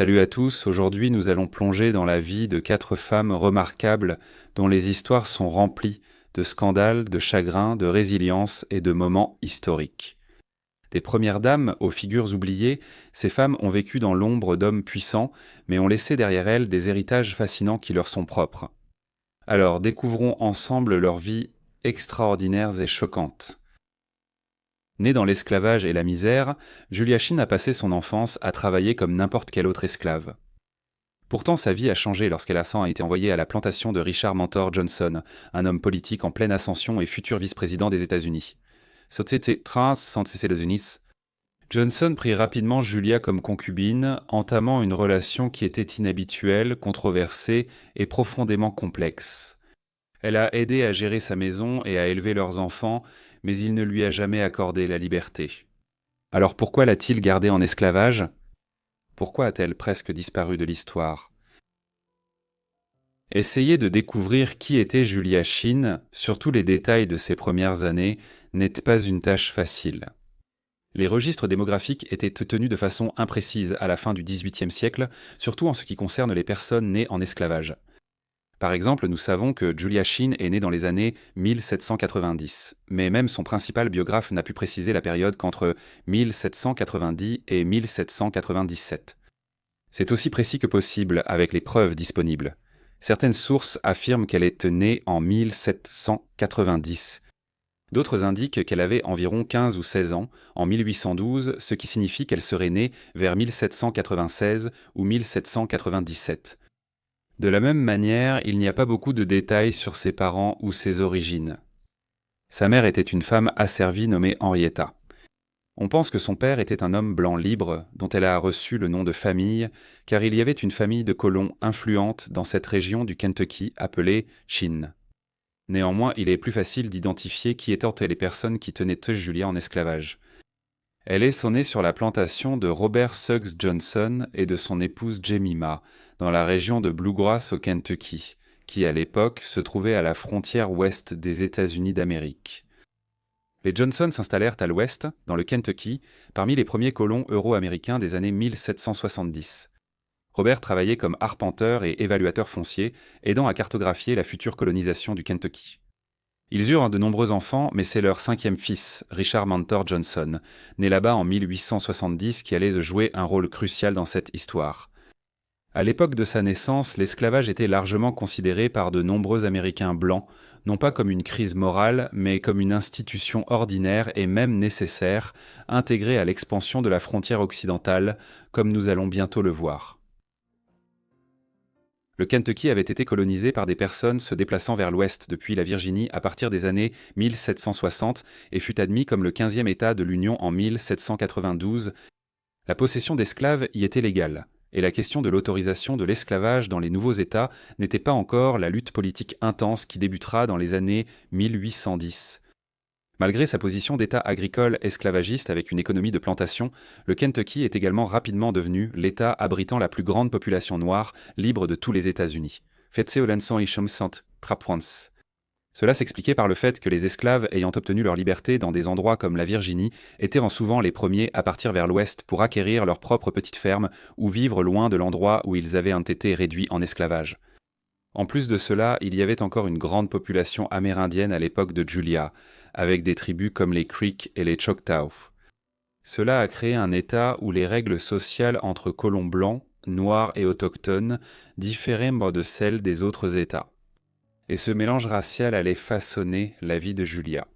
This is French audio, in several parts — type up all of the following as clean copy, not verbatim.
Salut à tous, aujourd'hui nous allons plonger dans la vie de 4 femmes remarquables dont les histoires sont remplies de scandales, de chagrins, de résilience et de moments historiques. Des premières dames aux figures oubliées, ces femmes ont vécu dans l'ombre d'hommes puissants, mais ont laissé derrière elles des héritages fascinants qui leur sont propres. Alors découvrons ensemble leurs vies extraordinaires et choquantes. Née dans l'esclavage et la misère, Julia Shinn a passé son enfance à travailler comme n'importe quel autre esclave. Pourtant, sa vie a changé lorsqu'elle a été envoyée à la plantation de Richard Mentor Johnson, un homme politique en pleine ascension et futur vice-président des États-Unis. Johnson prit rapidement Julia comme concubine, entamant une relation qui était inhabituelle, controversée et profondément complexe. Elle a aidé à gérer sa maison et à élever leurs enfants, mais il ne lui a jamais accordé la liberté. Alors pourquoi l'a-t-il gardée en esclavage ? Pourquoi a-t-elle presque disparu de l'histoire ? Essayer de découvrir qui était Julia Shinn, surtout les détails de ses premières années, n'est pas une tâche facile. Les registres démographiques étaient tenus de façon imprécise à la fin du XVIIIe siècle, surtout en ce qui concerne les personnes nées en esclavage. Par exemple, nous savons que Julia Shinn est née dans les années 1790, mais même son principal biographe n'a pu préciser la période qu'entre 1790 et 1797. C'est aussi précis que possible avec les preuves disponibles. Certaines sources affirment qu'elle est née en 1790. D'autres indiquent qu'elle avait environ 15 ou 16 ans en 1812, ce qui signifie qu'elle serait née vers 1796 ou 1797. De la même manière, il n'y a pas beaucoup de détails sur ses parents ou ses origines. Sa mère était une femme asservie nommée Henrietta. On pense que son père était un homme blanc libre, dont elle a reçu le nom de famille, car il y avait une famille de colons influente dans cette région du Kentucky appelée Shinn. Néanmoins, il est plus facile d'identifier qui étaient les personnes qui tenaient Julia en esclavage. Elle est née sur la plantation de Robert Suggs Johnson et de son épouse Jemima, dans la région de Bluegrass au Kentucky, qui à l'époque se trouvait à la frontière ouest des États-Unis d'Amérique. Les Johnson s'installèrent à l'ouest, dans le Kentucky, parmi les premiers colons euro-américains des années 1770. Robert travaillait comme arpenteur et évaluateur foncier, aidant à cartographier la future colonisation du Kentucky. Ils eurent de nombreux enfants, mais c'est leur 5e fils, Richard Mentor Johnson, né là-bas en 1870, qui allait jouer un rôle crucial dans cette histoire. À l'époque de sa naissance, l'esclavage était largement considéré par de nombreux Américains blancs, non pas comme une crise morale, mais comme une institution ordinaire et même nécessaire, intégrée à l'expansion de la frontière occidentale, comme nous allons bientôt le voir. Le Kentucky avait été colonisé par des personnes se déplaçant vers l'ouest depuis la Virginie à partir des années 1760 et fut admis comme le 15e État de l'Union en 1792. La possession d'esclaves y était légale, et la question de l'autorisation de l'esclavage dans les nouveaux États n'était pas encore la lutte politique intense qui débutera dans les années 1810. Malgré sa position d'État agricole esclavagiste avec une économie de plantation, le Kentucky est également rapidement devenu l'État abritant la plus grande population noire libre de tous les États-Unis. Cela s'expliquait par le fait que les esclaves ayant obtenu leur liberté dans des endroits comme la Virginie étaient souvent les premiers à partir vers l'ouest pour acquérir leur propre petite ferme ou vivre loin de l'endroit où ils avaient été réduits en esclavage. En plus de cela, il y avait encore une grande population amérindienne à l'époque de Julia, avec des tribus comme les Creek et les Choctaw. Cela a créé un État où les règles sociales entre colons blancs, noirs et autochtones différaient de celles des autres États. Et ce mélange racial allait façonner la vie de Julia.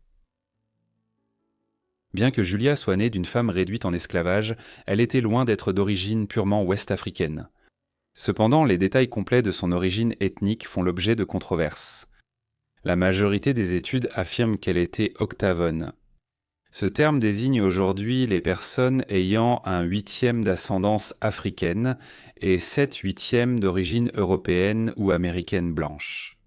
Bien que Julia soit née d'une femme réduite en esclavage, elle était loin d'être d'origine purement ouest-africaine. Cependant, les détails complets de son origine ethnique font l'objet de controverses. La majorité des études affirment qu'elle était octavone. Ce terme désigne aujourd'hui les personnes ayant un 8e d'ascendance africaine et 7/8 d'origine européenne ou américaine blanche.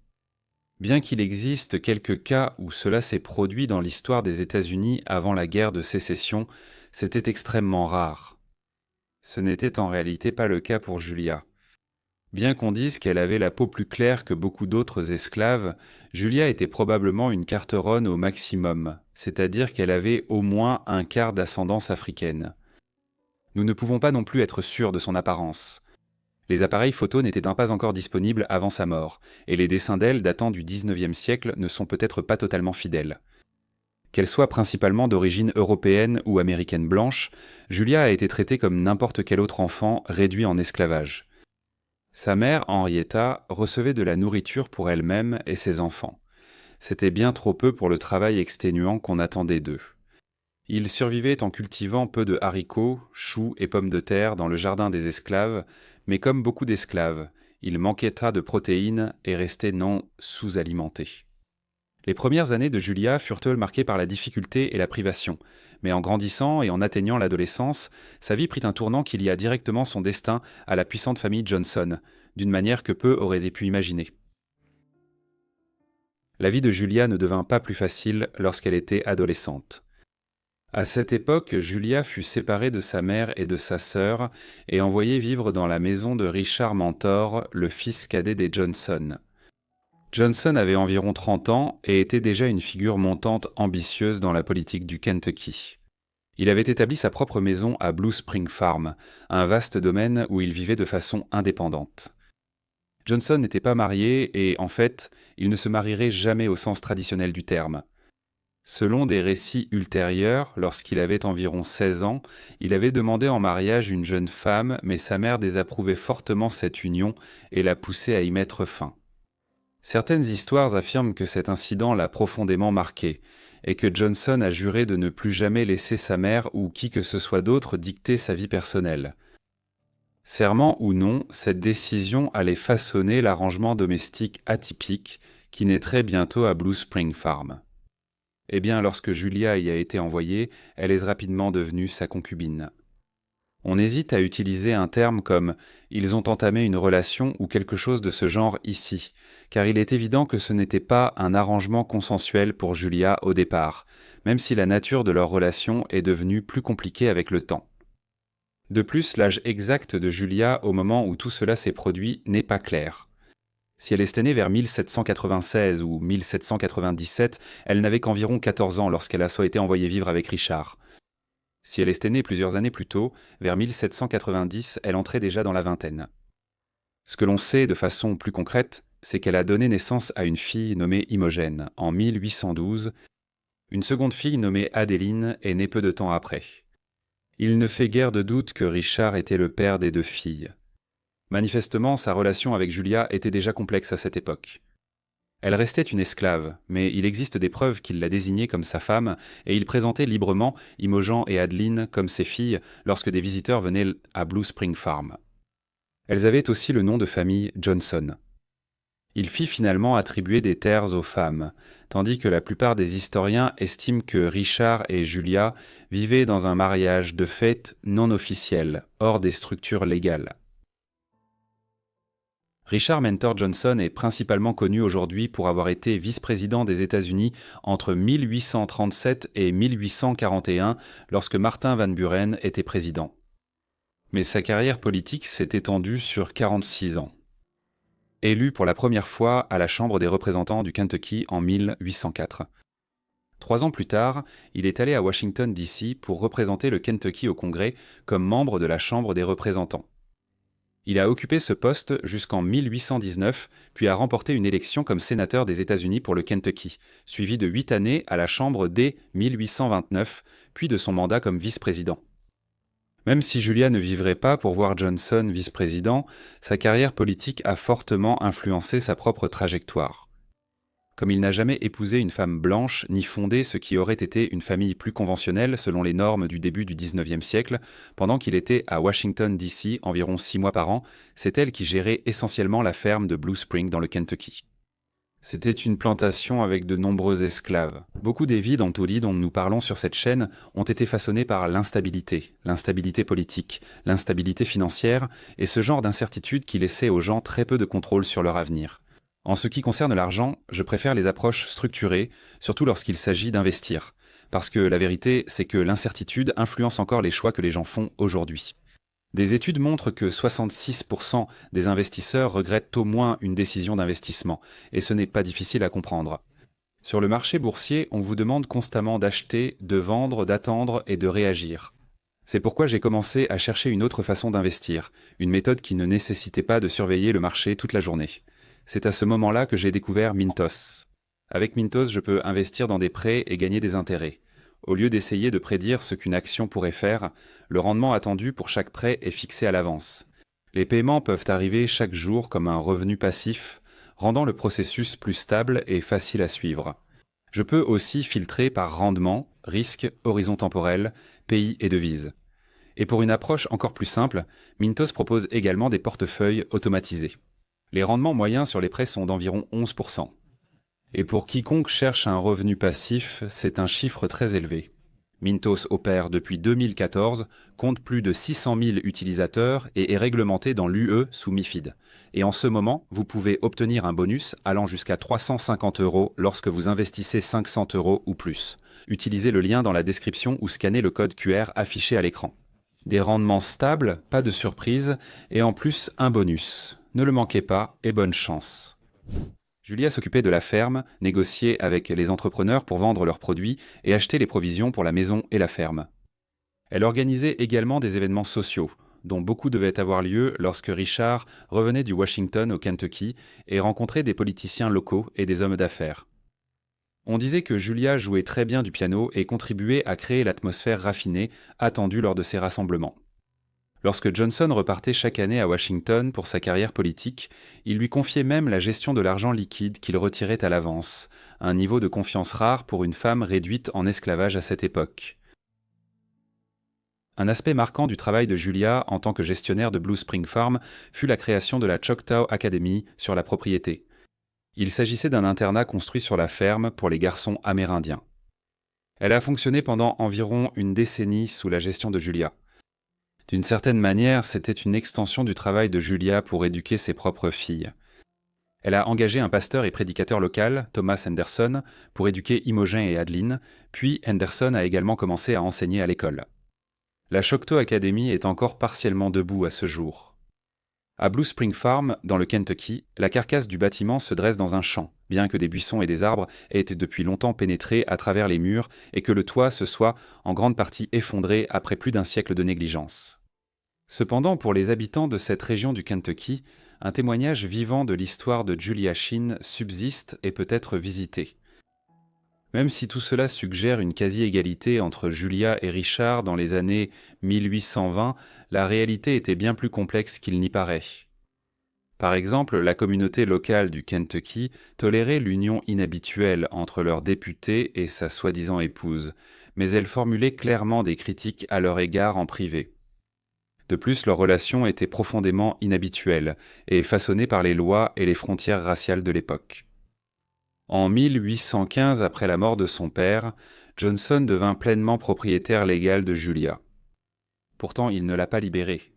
Bien qu'il existe quelques cas où cela s'est produit dans l'histoire des États-Unis avant la guerre de sécession, c'était extrêmement rare. Ce n'était en réalité pas le cas pour Julia. Bien qu'on dise qu'elle avait la peau plus claire que beaucoup d'autres esclaves, Julia était probablement une carteronne au maximum, c'est-à-dire qu'elle avait au moins un quart d'ascendance africaine. Nous ne pouvons pas non plus être sûrs de son apparence. Les appareils photo n'étaient pas encore disponibles avant sa mort, et les dessins d'elle datant du XIXe siècle ne sont peut-être pas totalement fidèles. Qu'elle soit principalement d'origine européenne ou américaine blanche, Julia a été traitée comme n'importe quel autre enfant réduit en esclavage. Sa mère, Henrietta, recevait de la nourriture pour elle-même et ses enfants. C'était bien trop peu pour le travail exténuant qu'on attendait d'eux. Ils survivaient en cultivant peu de haricots, choux et pommes de terre dans le jardin des esclaves, mais comme beaucoup d'esclaves, ils manquaient de protéines et restaient non sous-alimentés. Les premières années de Julia furent-elles marquées par la difficulté et la privation, mais en grandissant et en atteignant l'adolescence, sa vie prit un tournant qui lia directement son destin à la puissante famille Johnson, d'une manière que peu auraient pu imaginer. La vie de Julia ne devint pas plus facile lorsqu'elle était adolescente. À cette époque, Julia fut séparée de sa mère et de sa sœur et envoyée vivre dans la maison de Richard Mentor, le fils cadet des Johnson. Johnson avait environ 30 ans et était déjà une figure montante ambitieuse dans la politique du Kentucky. Il avait établi sa propre maison à Blue Spring Farm, un vaste domaine où il vivait de façon indépendante. Johnson n'était pas marié et, en fait, il ne se marierait jamais au sens traditionnel du terme. Selon des récits ultérieurs, lorsqu'il avait environ 16 ans, il avait demandé en mariage une jeune femme, mais sa mère désapprouvait fortement cette union et la poussait à y mettre fin. Certaines histoires affirment que cet incident l'a profondément marqué, et que Johnson a juré de ne plus jamais laisser sa mère ou qui que ce soit d'autre dicter sa vie personnelle. Serment ou non, cette décision allait façonner l'arrangement domestique atypique qui naîtrait bientôt à Blue Spring Farm. Eh bien, lorsque Julia y a été envoyée, elle est rapidement devenue sa concubine. On hésite à utiliser un terme comme « ils ont entamé une relation » ou quelque chose de ce genre ici, car il est évident que ce n'était pas un arrangement consensuel pour Julia au départ, même si la nature de leur relation est devenue plus compliquée avec le temps. De plus, l'âge exact de Julia au moment où tout cela s'est produit n'est pas clair. Si elle est née vers 1796 ou 1797, elle n'avait qu'environ 14 ans lorsqu'elle a été envoyée vivre avec Richard. Si elle est née plusieurs années plus tôt, vers 1790, elle entrait déjà dans la vingtaine. Ce que l'on sait de façon plus concrète, c'est qu'elle a donné naissance à une fille nommée Imogène en 1812. Une seconde fille nommée Adéline est née peu de temps après. Il ne fait guère de doute que Richard était le père des deux filles. Manifestement, sa relation avec Julia était déjà complexe à cette époque. Elle restait une esclave, mais il existe des preuves qu'il la désignait comme sa femme, et il présentait librement Imogen et Adeline comme ses filles lorsque des visiteurs venaient à Blue Spring Farm. Elles avaient aussi le nom de famille Johnson. Il fit finalement attribuer des terres aux femmes, tandis que la plupart des historiens estiment que Richard et Julia vivaient dans un mariage de fait non officiel, hors des structures légales. Richard Mentor Johnson est principalement connu aujourd'hui pour avoir été vice-président des États-Unis entre 1837 et 1841 lorsque Martin Van Buren était président. Mais sa carrière politique s'est étendue sur 46 ans. Élu pour la première fois à la Chambre des représentants du Kentucky en 1804. 3 ans plus tard, il est allé à Washington, D.C. pour représenter le Kentucky au Congrès comme membre de la Chambre des représentants. Il a occupé ce poste jusqu'en 1819, puis a remporté une élection comme sénateur des États-Unis pour le Kentucky, suivi de 8 années à la Chambre dès 1829, puis de son mandat comme vice-président. Même si Julia ne vivrait pas pour voir Johnson vice-président, sa carrière politique a fortement influencé sa propre trajectoire. Comme il n'a jamais épousé une femme blanche ni fondé ce qui aurait été une famille plus conventionnelle selon les normes du début du XIXe siècle, pendant qu'il était à Washington, D.C. environ 6 mois par an, c'est elle qui gérait essentiellement la ferme de Blue Spring dans le Kentucky. C'était une plantation avec de nombreux esclaves. Beaucoup des vies dans Tully dont nous parlons sur cette chaîne ont été façonnées par l'instabilité politique, l'instabilité financière et ce genre d'incertitude qui laissait aux gens très peu de contrôle sur leur avenir. En ce qui concerne l'argent, je préfère les approches structurées, surtout lorsqu'il s'agit d'investir. Parce que la vérité, c'est que l'incertitude influence encore les choix que les gens font aujourd'hui. Des études montrent que 66% des investisseurs regrettent au moins une décision d'investissement, et ce n'est pas difficile à comprendre. Sur le marché boursier, on vous demande constamment d'acheter, de vendre, d'attendre et de réagir. C'est pourquoi j'ai commencé à chercher une autre façon d'investir, une méthode qui ne nécessitait pas de surveiller le marché toute la journée. C'est à ce moment-là que j'ai découvert Mintos. Avec Mintos, je peux investir dans des prêts et gagner des intérêts. Au lieu d'essayer de prédire ce qu'une action pourrait faire, le rendement attendu pour chaque prêt est fixé à l'avance. Les paiements peuvent arriver chaque jour comme un revenu passif, rendant le processus plus stable et facile à suivre. Je peux aussi filtrer par rendement, risque, horizon temporel, pays et devise. Et pour une approche encore plus simple, Mintos propose également des portefeuilles automatisés. Les rendements moyens sur les prêts sont d'environ 11%. Et pour quiconque cherche un revenu passif, c'est un chiffre très élevé. Mintos opère depuis 2014, compte plus de 600 000 utilisateurs et est réglementé dans l'UE sous MiFID. Et en ce moment, vous pouvez obtenir un bonus allant jusqu'à 350 € lorsque vous investissez 500 € ou plus. Utilisez le lien dans la description ou scannez le code QR affiché à l'écran. Des rendements stables, pas de surprise, et en plus un bonus. Ne le manquez pas et bonne chance. Julia s'occupait de la ferme, négociait avec les entrepreneurs pour vendre leurs produits et acheter les provisions pour la maison et la ferme. Elle organisait également des événements sociaux, dont beaucoup devaient avoir lieu lorsque Richard revenait du Washington au Kentucky et rencontrait des politiciens locaux et des hommes d'affaires. On disait que Julia jouait très bien du piano et contribuait à créer l'atmosphère raffinée attendue lors de ces rassemblements. Lorsque Johnson repartait chaque année à Washington pour sa carrière politique, il lui confiait même la gestion de l'argent liquide qu'il retirait à l'avance, un niveau de confiance rare pour une femme réduite en esclavage à cette époque. Un aspect marquant du travail de Julia en tant que gestionnaire de Blue Spring Farm fut la création de la Choctaw Academy sur la propriété. Il s'agissait d'un internat construit sur la ferme pour les garçons amérindiens. Elle a fonctionné pendant environ une décennie sous la gestion de Julia. D'une certaine manière, c'était une extension du travail de Julia pour éduquer ses propres filles. Elle a engagé un pasteur et prédicateur local, Thomas Henderson, pour éduquer Imogen et Adeline, puis Henderson a également commencé à enseigner à l'école. La Choctaw Academy est encore partiellement debout à ce jour. À Blue Spring Farm, dans le Kentucky, la carcasse du bâtiment se dresse dans un champ, bien que des buissons et des arbres aient été depuis longtemps pénétrés à travers les murs et que le toit se soit en grande partie effondré après plus d'un siècle de négligence. Cependant, pour les habitants de cette région du Kentucky, un témoignage vivant de l'histoire de Julia Shinn subsiste et peut être visité. Même si tout cela suggère une quasi-égalité entre Julia et Richard dans les années 1820, la réalité était bien plus complexe qu'il n'y paraît. Par exemple, la communauté locale du Kentucky tolérait l'union inhabituelle entre leur député et sa soi-disant épouse, mais elle formulait clairement des critiques à leur égard en privé. De plus, leur relation était profondément inhabituelle et façonnée par les lois et les frontières raciales de l'époque. En 1815, après la mort de son père, Johnson devint pleinement propriétaire légal de Julia. Pourtant, il ne l'a pas libérée.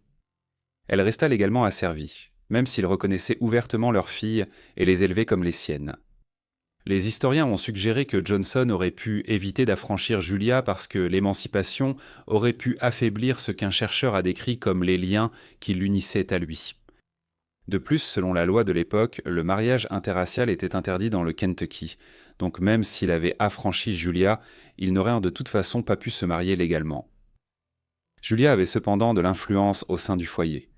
Elle resta légalement asservie, même s'il reconnaissait ouvertement leurs filles et les élevait comme les siennes. Les historiens ont suggéré que Johnson aurait pu éviter d'affranchir Julia parce que l'émancipation aurait pu affaiblir ce qu'un chercheur a décrit comme les liens qui l'unissaient à lui. De plus, selon la loi de l'époque, le mariage interracial était interdit dans le Kentucky, donc même s'il avait affranchi Julia, il n'aurait de toute façon pas pu se marier légalement. Julia avait cependant de l'influence au sein du foyer.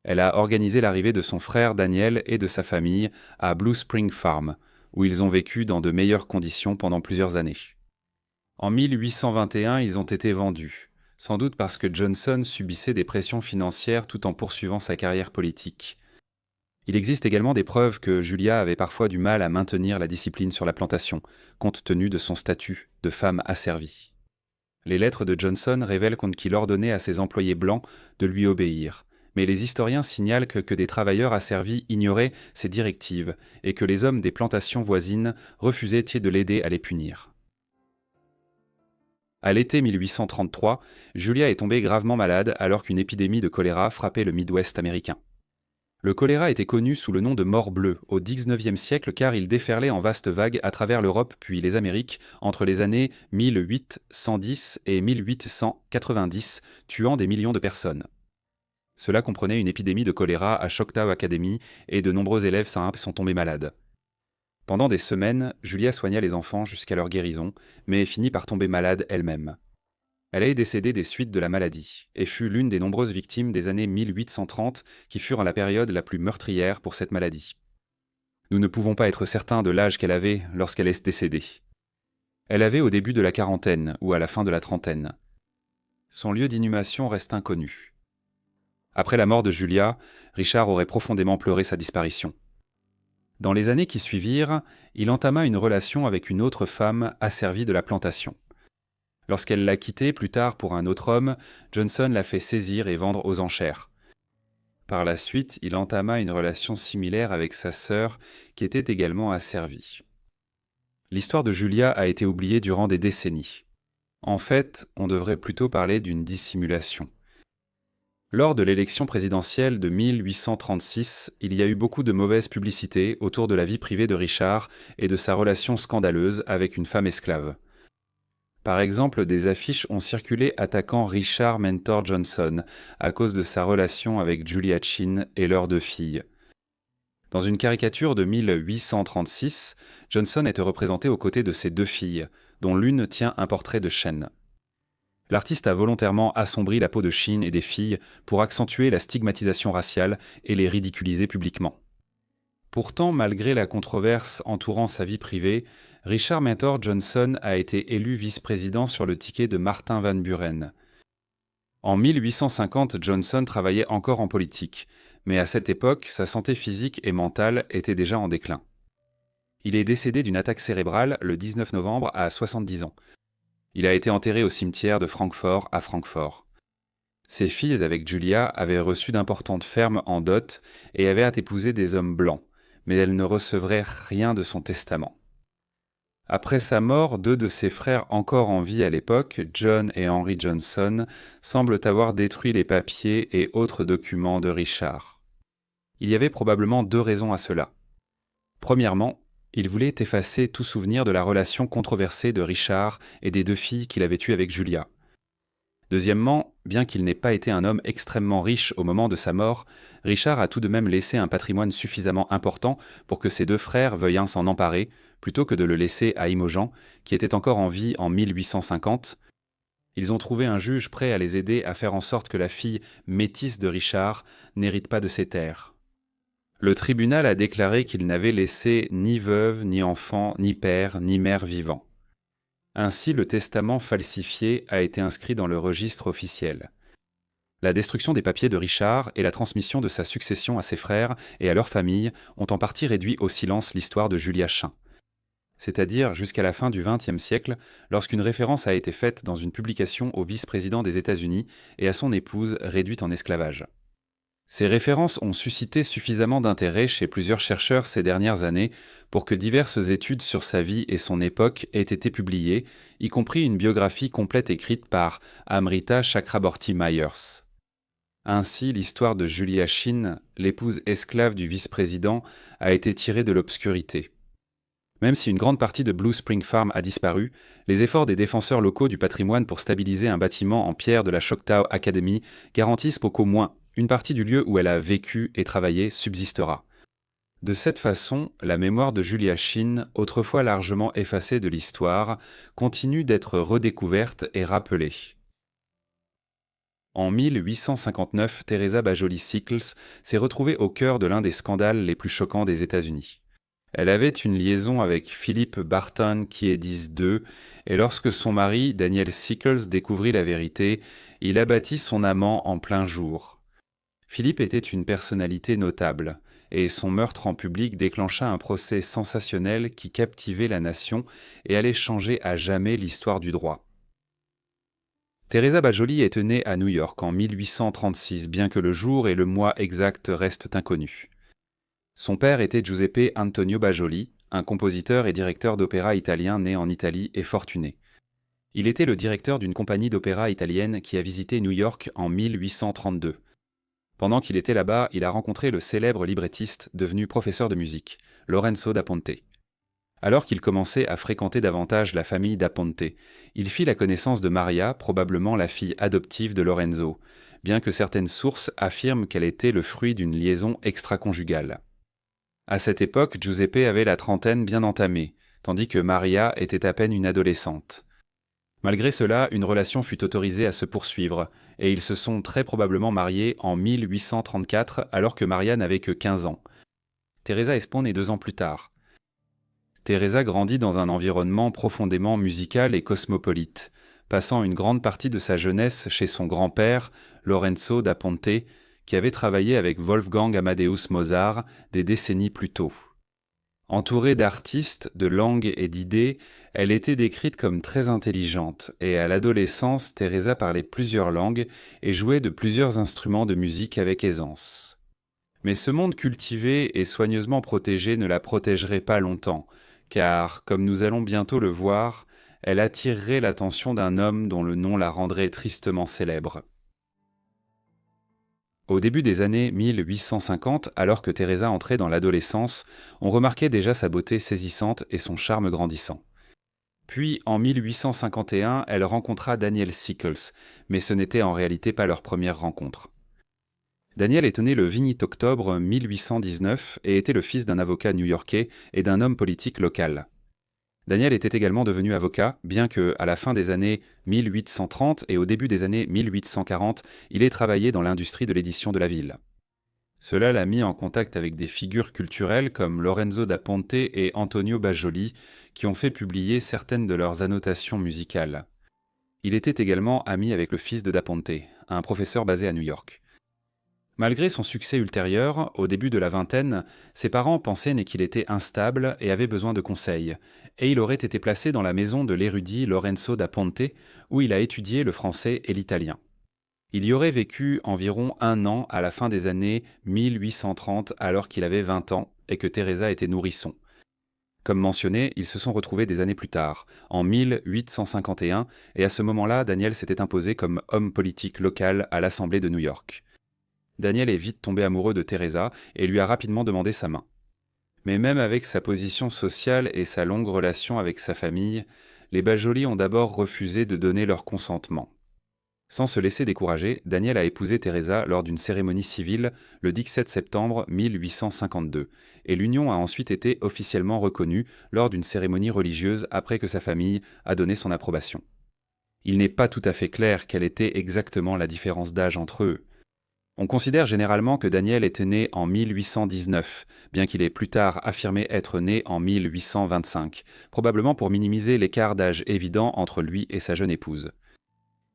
Elle a organisé l'arrivée de son frère Daniel et de sa famille à Blue Spring Farm, où ils ont vécu dans de meilleures conditions pendant plusieurs années. En 1821, ils ont été vendus, sans doute parce que Johnson subissait des pressions financières tout en poursuivant sa carrière politique. Il existe également des preuves que Julia avait parfois du mal à maintenir la discipline sur la plantation, compte tenu de son statut de femme asservie. Les lettres de Johnson révèlent qu'il ordonnait à ses employés blancs de lui obéir, mais les historiens signalent que des travailleurs asservis ignoraient ces directives et que les hommes des plantations voisines refusaient de l'aider à les punir. À l'été 1833, Julia est tombée gravement malade alors qu'une épidémie de choléra frappait le Midwest américain. Le choléra était connu sous le nom de mort bleue au XIXe siècle car il déferlait en vastes vagues à travers l'Europe puis les Amériques entre les années 1810 et 1890, tuant des millions de personnes. Cela comprenait une épidémie de choléra à Choctaw Academy et de nombreux élèves simples sont tombés malades. Pendant des semaines, Julia soigna les enfants jusqu'à leur guérison, mais finit par tomber malade elle-même. Elle est décédée des suites de la maladie et fut l'une des nombreuses victimes des années 1830 qui furent la période la plus meurtrière pour cette maladie. Nous ne pouvons pas être certains de l'âge qu'elle avait lorsqu'elle est décédée. Elle avait au début de la quarantaine ou à la fin de la trentaine. Son lieu d'inhumation reste inconnu. Après la mort de Julia, Richard aurait profondément pleuré sa disparition. Dans les années qui suivirent, il entama une relation avec une autre femme asservie de la plantation. Lorsqu'elle l'a quitté plus tard pour un autre homme, Johnson l'a fait saisir et vendre aux enchères. Par la suite, il entama une relation similaire avec sa sœur, qui était également asservie. L'histoire de Julia a été oubliée durant des décennies. En fait, on devrait plutôt parler d'une dissimulation. Lors de l'élection présidentielle de 1836, il y a eu beaucoup de mauvaise publicité autour de la vie privée de Richard et de sa relation scandaleuse avec une femme esclave. Par exemple, des affiches ont circulé attaquant Richard Mentor Johnson à cause de sa relation avec Julia Chin et leurs 2 filles. Dans une caricature de 1836, Johnson était représenté aux côtés de ses 2 filles, dont l'une tient un portrait de chêne. L'artiste a volontairement assombri la peau de Chin et des filles pour accentuer la stigmatisation raciale et les ridiculiser publiquement. Pourtant, malgré la controverse entourant sa vie privée, Richard Mentor Johnson a été élu vice-président sur le ticket de Martin Van Buren. En 1850, Johnson travaillait encore en politique, mais à cette époque, sa santé physique et mentale était déjà en déclin. Il est décédé d'une attaque cérébrale le 19 novembre à 70 ans. Il a été enterré au cimetière de Francfort à Francfort. Ses filles, avec Julia, avaient reçu d'importantes fermes en dot et avaient épousé des hommes blancs, mais elles ne recevraient rien de son testament. Après sa mort, 2 de ses frères encore en vie à l'époque, John et Henry Johnson, semblent avoir détruit les papiers et autres documents de Richard. Il y avait probablement 2 raisons à cela. Premièrement, il voulait effacer tout souvenir de la relation controversée de Richard et des 2 filles qu'il avait eues avec Julia. Deuxièmement, bien qu'il n'ait pas été un homme extrêmement riche au moment de sa mort, Richard a tout de même laissé un patrimoine suffisamment important pour que ses 2 frères veuillent s'en emparer, plutôt que de le laisser à Imogen, qui était encore en vie en 1850. Ils ont trouvé un juge prêt à les aider à faire en sorte que la fille métisse de Richard n'hérite pas de ses terres. Le tribunal a déclaré qu'il n'avait laissé ni veuve, ni enfant, ni père, ni mère vivant. Ainsi, le testament falsifié a été inscrit dans le registre officiel. La destruction des papiers de Richard et la transmission de sa succession à ses frères et à leur famille ont en partie réduit au silence l'histoire de Julia Chin. C'est-à-dire jusqu'à la fin du XXe siècle, lorsqu'une référence a été faite dans une publication au vice-président des États-Unis et à son épouse réduite en esclavage. Ces références ont suscité suffisamment d'intérêt chez plusieurs chercheurs ces dernières années pour que diverses études sur sa vie et son époque aient été publiées, y compris une biographie complète écrite par Amrita Chakraborty Myers. Ainsi, l'histoire de Julia Chin, l'épouse esclave du vice-président, a été tirée de l'obscurité. Même si une grande partie de Blue Spring Farm a disparu, les efforts des défenseurs locaux du patrimoine pour stabiliser un bâtiment en pierre de la Choctaw Academy garantissent qu'au moins une partie du lieu où elle a vécu et travaillé subsistera. De cette façon, la mémoire de Julia Chin, autrefois largement effacée de l'histoire, continue d'être redécouverte et rappelée. En 1859, Teresa Bajoli Sickles s'est retrouvée au cœur de l'un des scandales les plus choquants des États-Unis. Elle avait une liaison avec Philip Barton Kiedis II, et lorsque son mari, Daniel Sickles, découvrit la vérité, il abattit son amant en plein jour. Philippe était une personnalité notable, et son meurtre en public déclencha un procès sensationnel qui captivait la nation et allait changer à jamais l'histoire du droit. Teresa Bajoli est née à New York en 1836, bien que le jour et le mois exact restent inconnus. Son père était Giuseppe Antonio Bajoli, un compositeur et directeur d'opéra italien né en Italie et fortuné. Il était le directeur d'une compagnie d'opéra italienne qui a visité New York en 1832. Pendant qu'il était là-bas, il a rencontré le célèbre librettiste devenu professeur de musique, Lorenzo da Ponte. Alors qu'il commençait à fréquenter davantage la famille da Ponte, il fit la connaissance de Maria, probablement la fille adoptive de Lorenzo, bien que certaines sources affirment qu'elle était le fruit d'une liaison extra-conjugale. À cette époque, Giuseppe avait la trentaine bien entamée, tandis que Maria était à peine une adolescente. Malgré cela, une relation fut autorisée à se poursuivre, et ils se sont très probablement mariés en 1834 alors que Maria n'avait que 15 ans. Teresa Espon naît 2 ans plus tard. Teresa grandit dans un environnement profondément musical et cosmopolite, passant une grande partie de sa jeunesse chez son grand-père, Lorenzo da Ponte, qui avait travaillé avec Wolfgang Amadeus Mozart des décennies plus tôt. Entourée d'artistes, de langues et d'idées, elle était décrite comme très intelligente, et à l'adolescence, Teresa parlait plusieurs langues et jouait de plusieurs instruments de musique avec aisance. Mais ce monde cultivé et soigneusement protégé ne la protégerait pas longtemps, car, comme nous allons bientôt le voir, elle attirerait l'attention d'un homme dont le nom la rendrait tristement célèbre. Au début des années 1850, alors que Teresa entrait dans l'adolescence, on remarquait déjà sa beauté saisissante et son charme grandissant. Puis, en 1851, elle rencontra Daniel Sickles, mais ce n'était en réalité pas leur première rencontre. Daniel est né le 28 octobre 1819 et était le fils d'un avocat new-yorkais et d'un homme politique local. Daniel était également devenu avocat, bien que, à la fin des années 1830 et au début des années 1840, il ait travaillé dans l'industrie de l'édition de la ville. Cela l'a mis en contact avec des figures culturelles comme Lorenzo da Ponte et Antonio Bajoli, qui ont fait publier certaines de leurs annotations musicales. Il était également ami avec le fils de da Ponte, un professeur basé à New York. Malgré son succès ultérieur, au début de la vingtaine, ses parents pensaient qu'il était instable et avait besoin de conseils, et il aurait été placé dans la maison de l'érudit Lorenzo da Ponte, où il a étudié le français et l'italien. Il y aurait vécu environ 1 an à la fin des années 1830 alors qu'il avait 20 ans et que Teresa était nourrisson. Comme mentionné, ils se sont retrouvés des années plus tard, en 1851, et à ce moment-là, Daniel s'était imposé comme homme politique local à l'Assemblée de New York. Daniel est vite tombé amoureux de Teresa et lui a rapidement demandé sa main. Mais même avec sa position sociale et sa longue relation avec sa famille, les Bajoli ont d'abord refusé de donner leur consentement. Sans se laisser décourager, Daniel a épousé Teresa lors d'une cérémonie civile le 17 septembre 1852, et l'union a ensuite été officiellement reconnue lors d'une cérémonie religieuse après que sa famille a donné son approbation. Il n'est pas tout à fait clair quelle était exactement la différence d'âge entre eux. On considère généralement que Daniel était né en 1819, bien qu'il ait plus tard affirmé être né en 1825, probablement pour minimiser l'écart d'âge évident entre lui et sa jeune épouse.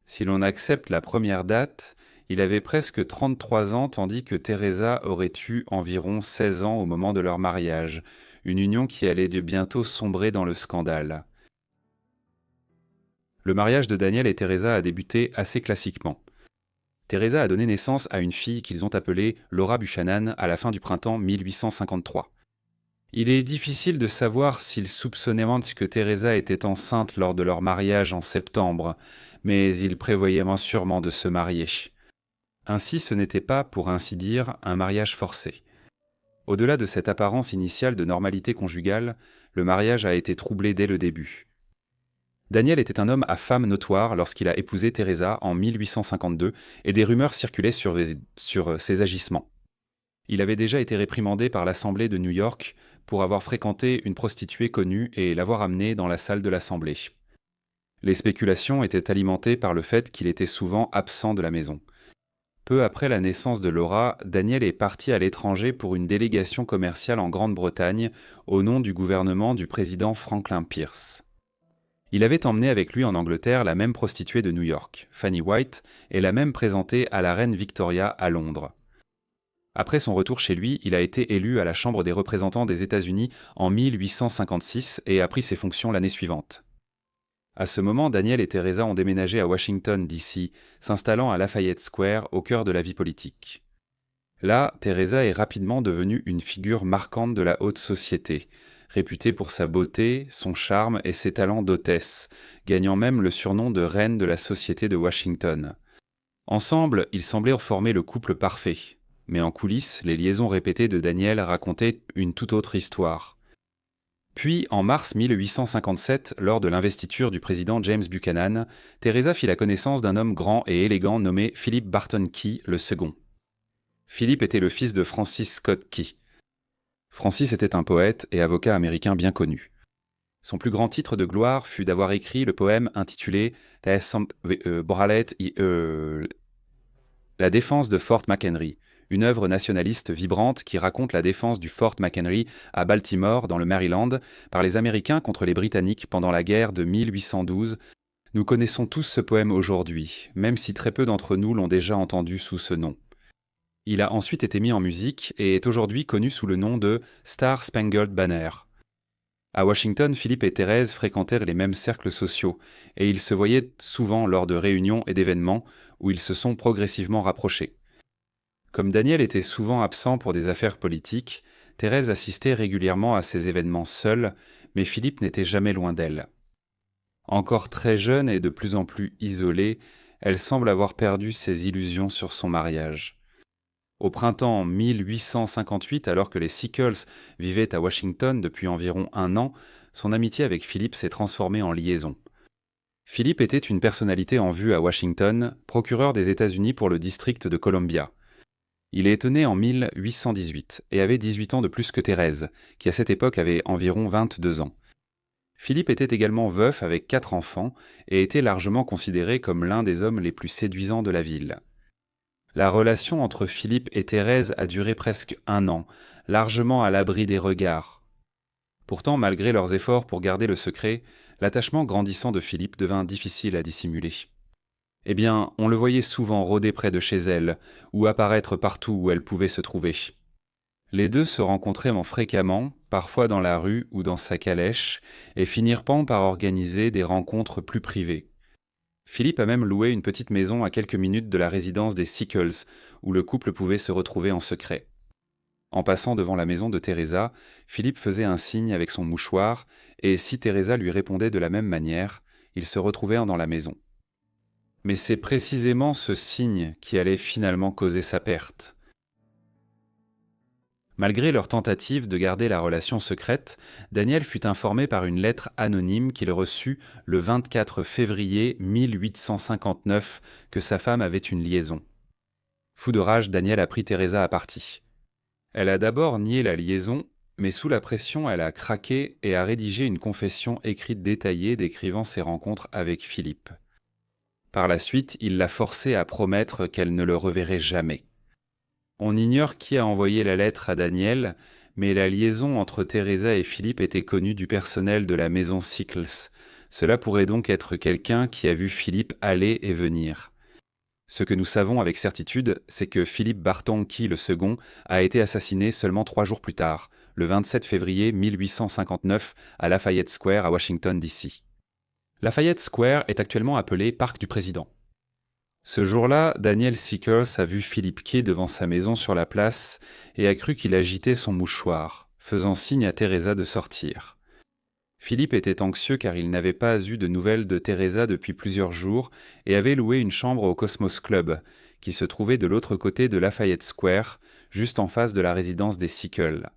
Si l'on accepte la première date, il avait presque 33 ans tandis que Teresa aurait eu environ 16 ans au moment de leur mariage, une union qui allait de bientôt sombrer dans le scandale. Le mariage de Daniel et Teresa a débuté assez classiquement. Teresa a donné naissance à une fille qu'ils ont appelée Laura Buchanan à la fin du printemps 1853. Il est difficile de savoir s'ils soupçonnaient que Teresa était enceinte lors de leur mariage en septembre, mais ils prévoyaient sûrement de se marier. Ainsi, ce n'était pas, pour ainsi dire, un mariage forcé. Au-delà de cette apparence initiale de normalité conjugale, le mariage a été troublé dès le début. Daniel était un homme à femme notoire lorsqu'il a épousé Teresa en 1852 et des rumeurs circulaient sur ses agissements. Il avait déjà été réprimandé par l'Assemblée de New York pour avoir fréquenté une prostituée connue et l'avoir amenée dans la salle de l'Assemblée. Les spéculations étaient alimentées par le fait qu'il était souvent absent de la maison. Peu après la naissance de Laura, Daniel est parti à l'étranger pour une délégation commerciale en Grande-Bretagne au nom du gouvernement du président Franklin Pierce. Il avait emmené avec lui en Angleterre la même prostituée de New York, Fanny White, et l'a même présentée à la reine Victoria à Londres. Après son retour chez lui, il a été élu à la Chambre des représentants des États-Unis en 1856 et a pris ses fonctions l'année suivante. À ce moment, Daniel et Teresa ont déménagé à Washington, D.C., s'installant à Lafayette Square au cœur de la vie politique. Là, Teresa est rapidement devenue une figure marquante de la haute société, réputée pour sa beauté, son charme et ses talents d'hôtesse, gagnant même le surnom de reine de la société de Washington. Ensemble, ils semblaient former le couple parfait, mais en coulisses, les liaisons répétées de Daniel racontaient une toute autre histoire. Puis, en mars 1857, lors de l'investiture du président James Buchanan, Teresa fit la connaissance d'un homme grand et élégant nommé Philip Barton Key II. Philip était le fils de Francis Scott Key. Francis était un poète et avocat américain bien connu. Son plus grand titre de gloire fut d'avoir écrit le poème intitulé La défense de Fort McHenry, une œuvre nationaliste vibrante qui raconte la défense du Fort McHenry à Baltimore, dans le Maryland, par les Américains contre les Britanniques pendant la guerre de 1812. Nous connaissons tous ce poème aujourd'hui, même si très peu d'entre nous l'ont déjà entendu sous ce nom. Il a ensuite été mis en musique et est aujourd'hui connu sous le nom de Star Spangled Banner. À Washington, Philippe et Thérèse fréquentèrent les mêmes cercles sociaux, et ils se voyaient souvent lors de réunions et d'événements où ils se sont progressivement rapprochés. Comme Daniel était souvent absent pour des affaires politiques, Thérèse assistait régulièrement à ces événements seule, mais Philippe n'était jamais loin d'elle. Encore très jeune et de plus en plus isolée, elle semble avoir perdu ses illusions sur son mariage. Au printemps 1858, alors que les Sickles vivaient à Washington depuis environ 1 an, son amitié avec Philippe s'est transformée en liaison. Philippe était une personnalité en vue à Washington, procureur des États-Unis pour le district de Columbia. Il est né en 1818 et avait 18 ans de plus que Thérèse, qui à cette époque avait environ 22 ans. Philippe était également veuf avec 4 enfants et était largement considéré comme l'un des hommes les plus séduisants de la ville. La relation entre Philippe et Thérèse a duré presque 1 an, largement à l'abri des regards. Pourtant, malgré leurs efforts pour garder le secret, l'attachement grandissant de Philippe devint difficile à dissimuler. Eh bien, on le voyait souvent rôder près de chez elle, ou apparaître partout où elle pouvait se trouver. Les deux se rencontraient fréquemment, parfois dans la rue ou dans sa calèche, et finirent par organiser des rencontres plus privées. Philippe a même loué une petite maison à quelques minutes de la résidence des Sickles, où le couple pouvait se retrouver en secret. En passant devant la maison de Teresa, Philippe faisait un signe avec son mouchoir, et si Teresa lui répondait de la même manière, ils se retrouvèrent dans la maison. Mais c'est précisément ce signe qui allait finalement causer sa perte. Malgré leur tentative de garder la relation secrète, Daniel fut informé par une lettre anonyme qu'il reçut le 24 février 1859 que sa femme avait une liaison. Fou de rage, Daniel a pris Teresa à partie. Elle a d'abord nié la liaison, mais sous la pression, elle a craqué et a rédigé une confession écrite détaillée décrivant ses rencontres avec Philippe. Par la suite, il l'a forcée à promettre qu'elle ne le reverrait jamais. On ignore qui a envoyé la lettre à Daniel, mais la liaison entre Teresa et Philippe était connue du personnel de la maison Sickles. Cela pourrait donc être quelqu'un qui a vu Philippe aller et venir. Ce que nous savons avec certitude, c'est que Philippe Barton-Key II a été assassiné seulement 3 jours plus tard, le 27 février 1859, à Lafayette Square à Washington, D.C. Lafayette Square est actuellement appelé Parc du Président. Ce jour-là, Daniel Sickles a vu Philippe Key devant sa maison sur la place et a cru qu'il agitait son mouchoir, faisant signe à Teresa de sortir. Philippe était anxieux car il n'avait pas eu de nouvelles de Teresa depuis plusieurs jours et avait loué une chambre au Cosmos Club, qui se trouvait de l'autre côté de Lafayette Square, juste en face de la résidence des Sickles.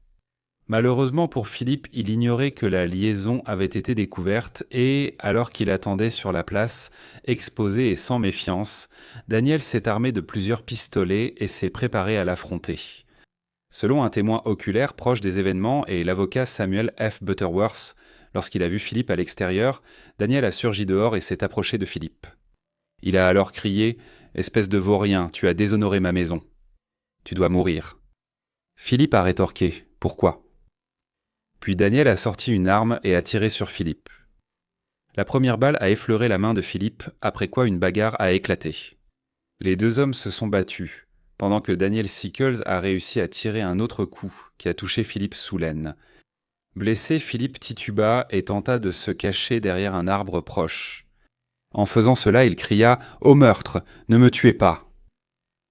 Malheureusement pour Philippe, il ignorait que la liaison avait été découverte et, alors qu'il attendait sur la place, exposé et sans méfiance, Daniel s'est armé de plusieurs pistolets et s'est préparé à l'affronter. Selon un témoin oculaire proche des événements et l'avocat Samuel F. Butterworth, lorsqu'il a vu Philippe à l'extérieur, Daniel a surgi dehors et s'est approché de Philippe. Il a alors crié « Espèce de vaurien, tu as déshonoré ma maison. Tu dois mourir. » Philippe a rétorqué « Pourquoi ?» Puis Daniel a sorti une arme et a tiré sur Philippe. La première balle a effleuré la main de Philippe, après quoi une bagarre a éclaté. Les deux hommes se sont battus, pendant que Daniel Sickles a réussi à tirer un autre coup qui a touché Philippe sous l'aine. Blessé, Philippe tituba et tenta de se cacher derrière un arbre proche. En faisant cela, il cria « Au meurtre, ne me tuez pas !»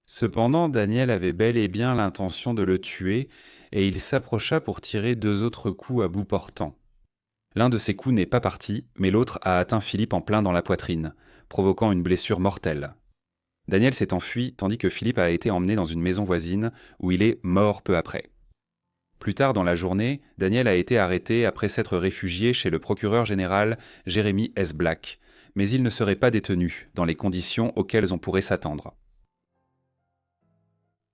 Cependant, Daniel avait bel et bien l'intention de le tuer, et il s'approcha pour tirer 2 autres coups à bout portant. L'un de ces coups n'est pas parti, mais l'autre a atteint Philippe en plein dans la poitrine, provoquant une blessure mortelle. Daniel s'est enfui, tandis que Philippe a été emmené dans une maison voisine, où il est mort peu après. Plus tard dans la journée, Daniel a été arrêté après s'être réfugié chez le procureur général Jeremy S. Black, mais il ne serait pas détenu, dans les conditions auxquelles on pourrait s'attendre.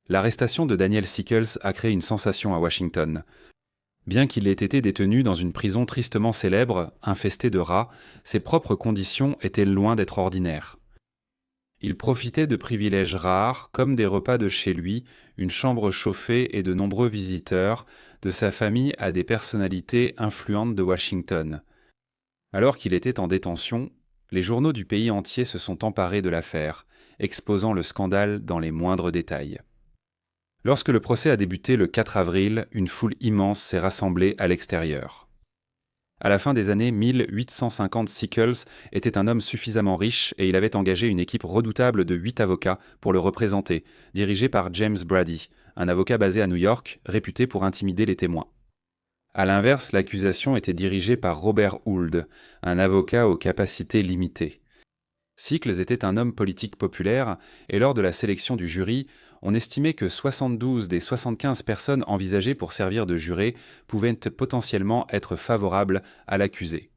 L'arrestation de Daniel Sickles a créé une sensation à Washington. Bien qu'il ait été détenu dans une prison tristement célèbre, infestée de rats, ses propres conditions étaient loin d'être ordinaires. Il profitait de privilèges rares, comme des repas de chez lui, une chambre chauffée et de nombreux visiteurs, de sa famille à des personnalités influentes de Washington. Alors qu'il était en détention, les journaux du pays entier se sont emparés de l'affaire, exposant le scandale dans les moindres détails. Lorsque le procès a débuté le 4 avril, une foule immense s'est rassemblée à l'extérieur. À la fin des années 1850, Sickles était un homme suffisamment riche et il avait engagé une équipe redoutable de 8 avocats pour le représenter, dirigée par James Brady, un avocat basé à New York, réputé pour intimider les témoins. À l'inverse, l'accusation était dirigée par Robert Ould, un avocat aux capacités limitées. Sickles était un homme politique populaire, et lors de la sélection du jury, on estimait que 72 des 75 personnes envisagées pour servir de jurés pouvaient potentiellement être favorables à l'accusé.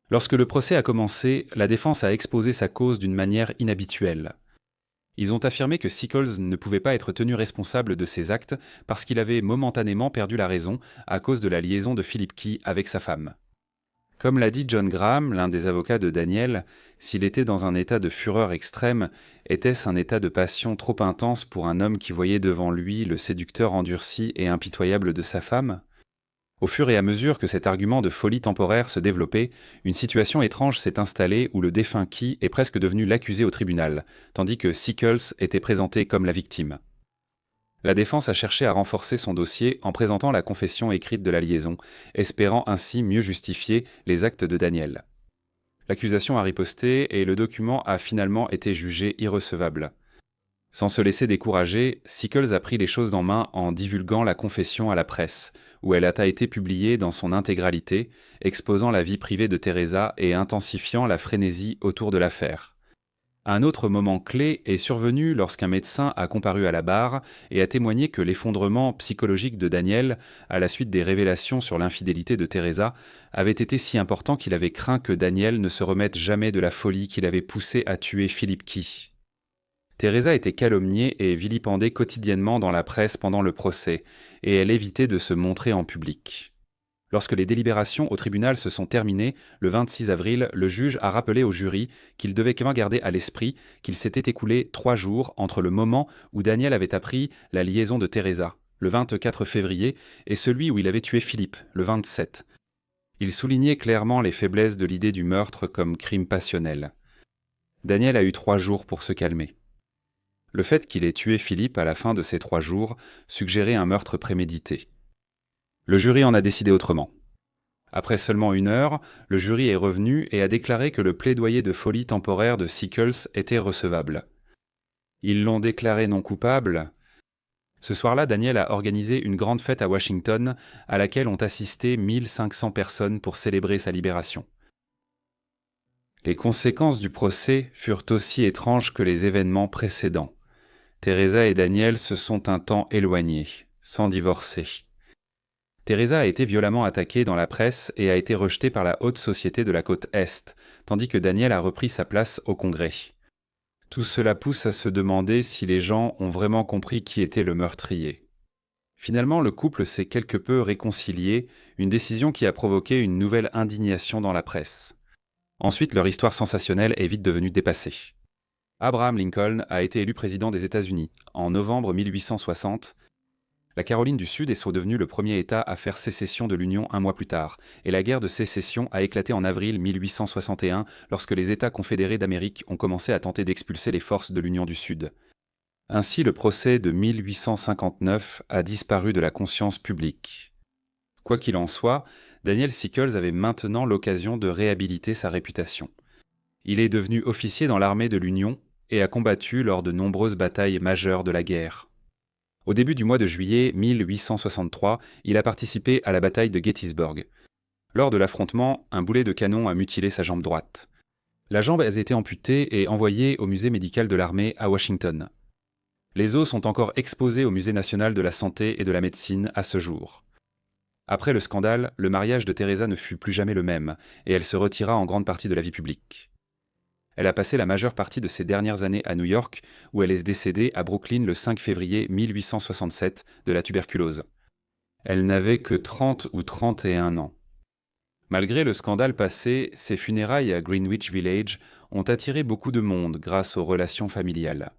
Lorsque le procès a commencé, la défense a exposé sa cause d'une manière inhabituelle. Ils ont affirmé que Sickles ne pouvait pas être tenu responsable de ses actes parce qu'il avait momentanément perdu la raison à cause de la liaison de Philip Key avec sa femme. Comme l'a dit John Graham, l'un des avocats de Daniel, s'il était dans un état de fureur extrême, était-ce un état de passion trop intense pour un homme qui voyait devant lui le séducteur endurci et impitoyable de sa femme ? Au fur et à mesure que cet argument de folie temporaire se développait, une situation étrange s'est installée où le défunt Key est presque devenu l'accusé au tribunal, tandis que Sickles était présenté comme la victime. La défense a cherché à renforcer son dossier en présentant la confession écrite de la liaison, espérant ainsi mieux justifier les actes de Daniel. L'accusation a riposté et le document a finalement été jugé irrecevable. Sans se laisser décourager, Sickles a pris les choses en main en divulguant la confession à la presse, où elle a été publiée dans son intégralité, exposant la vie privée de Teresa et intensifiant la frénésie autour de l'affaire. Un autre moment clé est survenu lorsqu'un médecin a comparu à la barre et a témoigné que l'effondrement psychologique de Daniel, à la suite des révélations sur l'infidélité de Teresa, avait été si important qu'il avait craint que Daniel ne se remette jamais de la folie qui l'avait poussé à tuer Philip Key. Teresa était calomniée et vilipendée quotidiennement dans la presse pendant le procès, et elle évitait de se montrer en public. Lorsque les délibérations au tribunal se sont terminées, le 26 avril, le juge a rappelé au jury qu'il devait garder à l'esprit qu'il s'était écoulé 3 jours entre le moment où Daniel avait appris la liaison de Teresa, le 24 février, et celui où il avait tué Philippe, le 27. Il soulignait clairement les faiblesses de l'idée du meurtre comme crime passionnel. Daniel a eu 3 jours pour se calmer. Le fait qu'il ait tué Philippe à la fin de ces 3 jours suggérait un meurtre prémédité. Le jury en a décidé autrement. Après seulement 1 heure, le jury est revenu et a déclaré que le plaidoyer de folie temporaire de Sickles était recevable. Ils l'ont déclaré non coupable. Ce soir-là, Daniel a organisé une grande fête à Washington à laquelle ont assisté 1500 personnes pour célébrer sa libération. Les conséquences du procès furent aussi étranges que les événements précédents. Teresa et Daniel se sont un temps éloignés, sans divorcer. Teresa a été violemment attaquée dans la presse et a été rejetée par la haute société de la côte Est, tandis que Daniel a repris sa place au Congrès. Tout cela pousse à se demander si les gens ont vraiment compris qui était le meurtrier. Finalement, le couple s'est quelque peu réconcilié, une décision qui a provoqué une nouvelle indignation dans la presse. Ensuite, leur histoire sensationnelle est vite devenue dépassée. Abraham Lincoln a été élu président des États-Unis en novembre 1860. La Caroline du Sud est devenue le premier État à faire sécession de l'Union 1 mois plus tard, et la guerre de sécession a éclaté en avril 1861 lorsque les États confédérés d'Amérique ont commencé à tenter d'expulser les forces de l'Union du Sud. Ainsi, le procès de 1859 a disparu de la conscience publique. Quoi qu'il en soit, Daniel Sickles avait maintenant l'occasion de réhabiliter sa réputation. Il est devenu officier dans l'armée de l'Union et a combattu lors de nombreuses batailles majeures de la guerre. Au début du mois de juillet 1863, il a participé à la bataille de Gettysburg. Lors de l'affrontement, un boulet de canon a mutilé sa jambe droite. La jambe a été amputée et envoyée au musée médical de l'armée à Washington. Les os sont encore exposés au musée national de la santé et de la médecine à ce jour. Après le scandale, le mariage de Teresa ne fut plus jamais le même, et elle se retira en grande partie de la vie publique. Elle a passé la majeure partie de ses dernières années à New York, où elle est décédée à Brooklyn le 5 février 1867 de la tuberculose. Elle n'avait que 30 ou 31 ans. Malgré le scandale passé, ses funérailles à Greenwich Village ont attiré beaucoup de monde grâce aux relations familiales.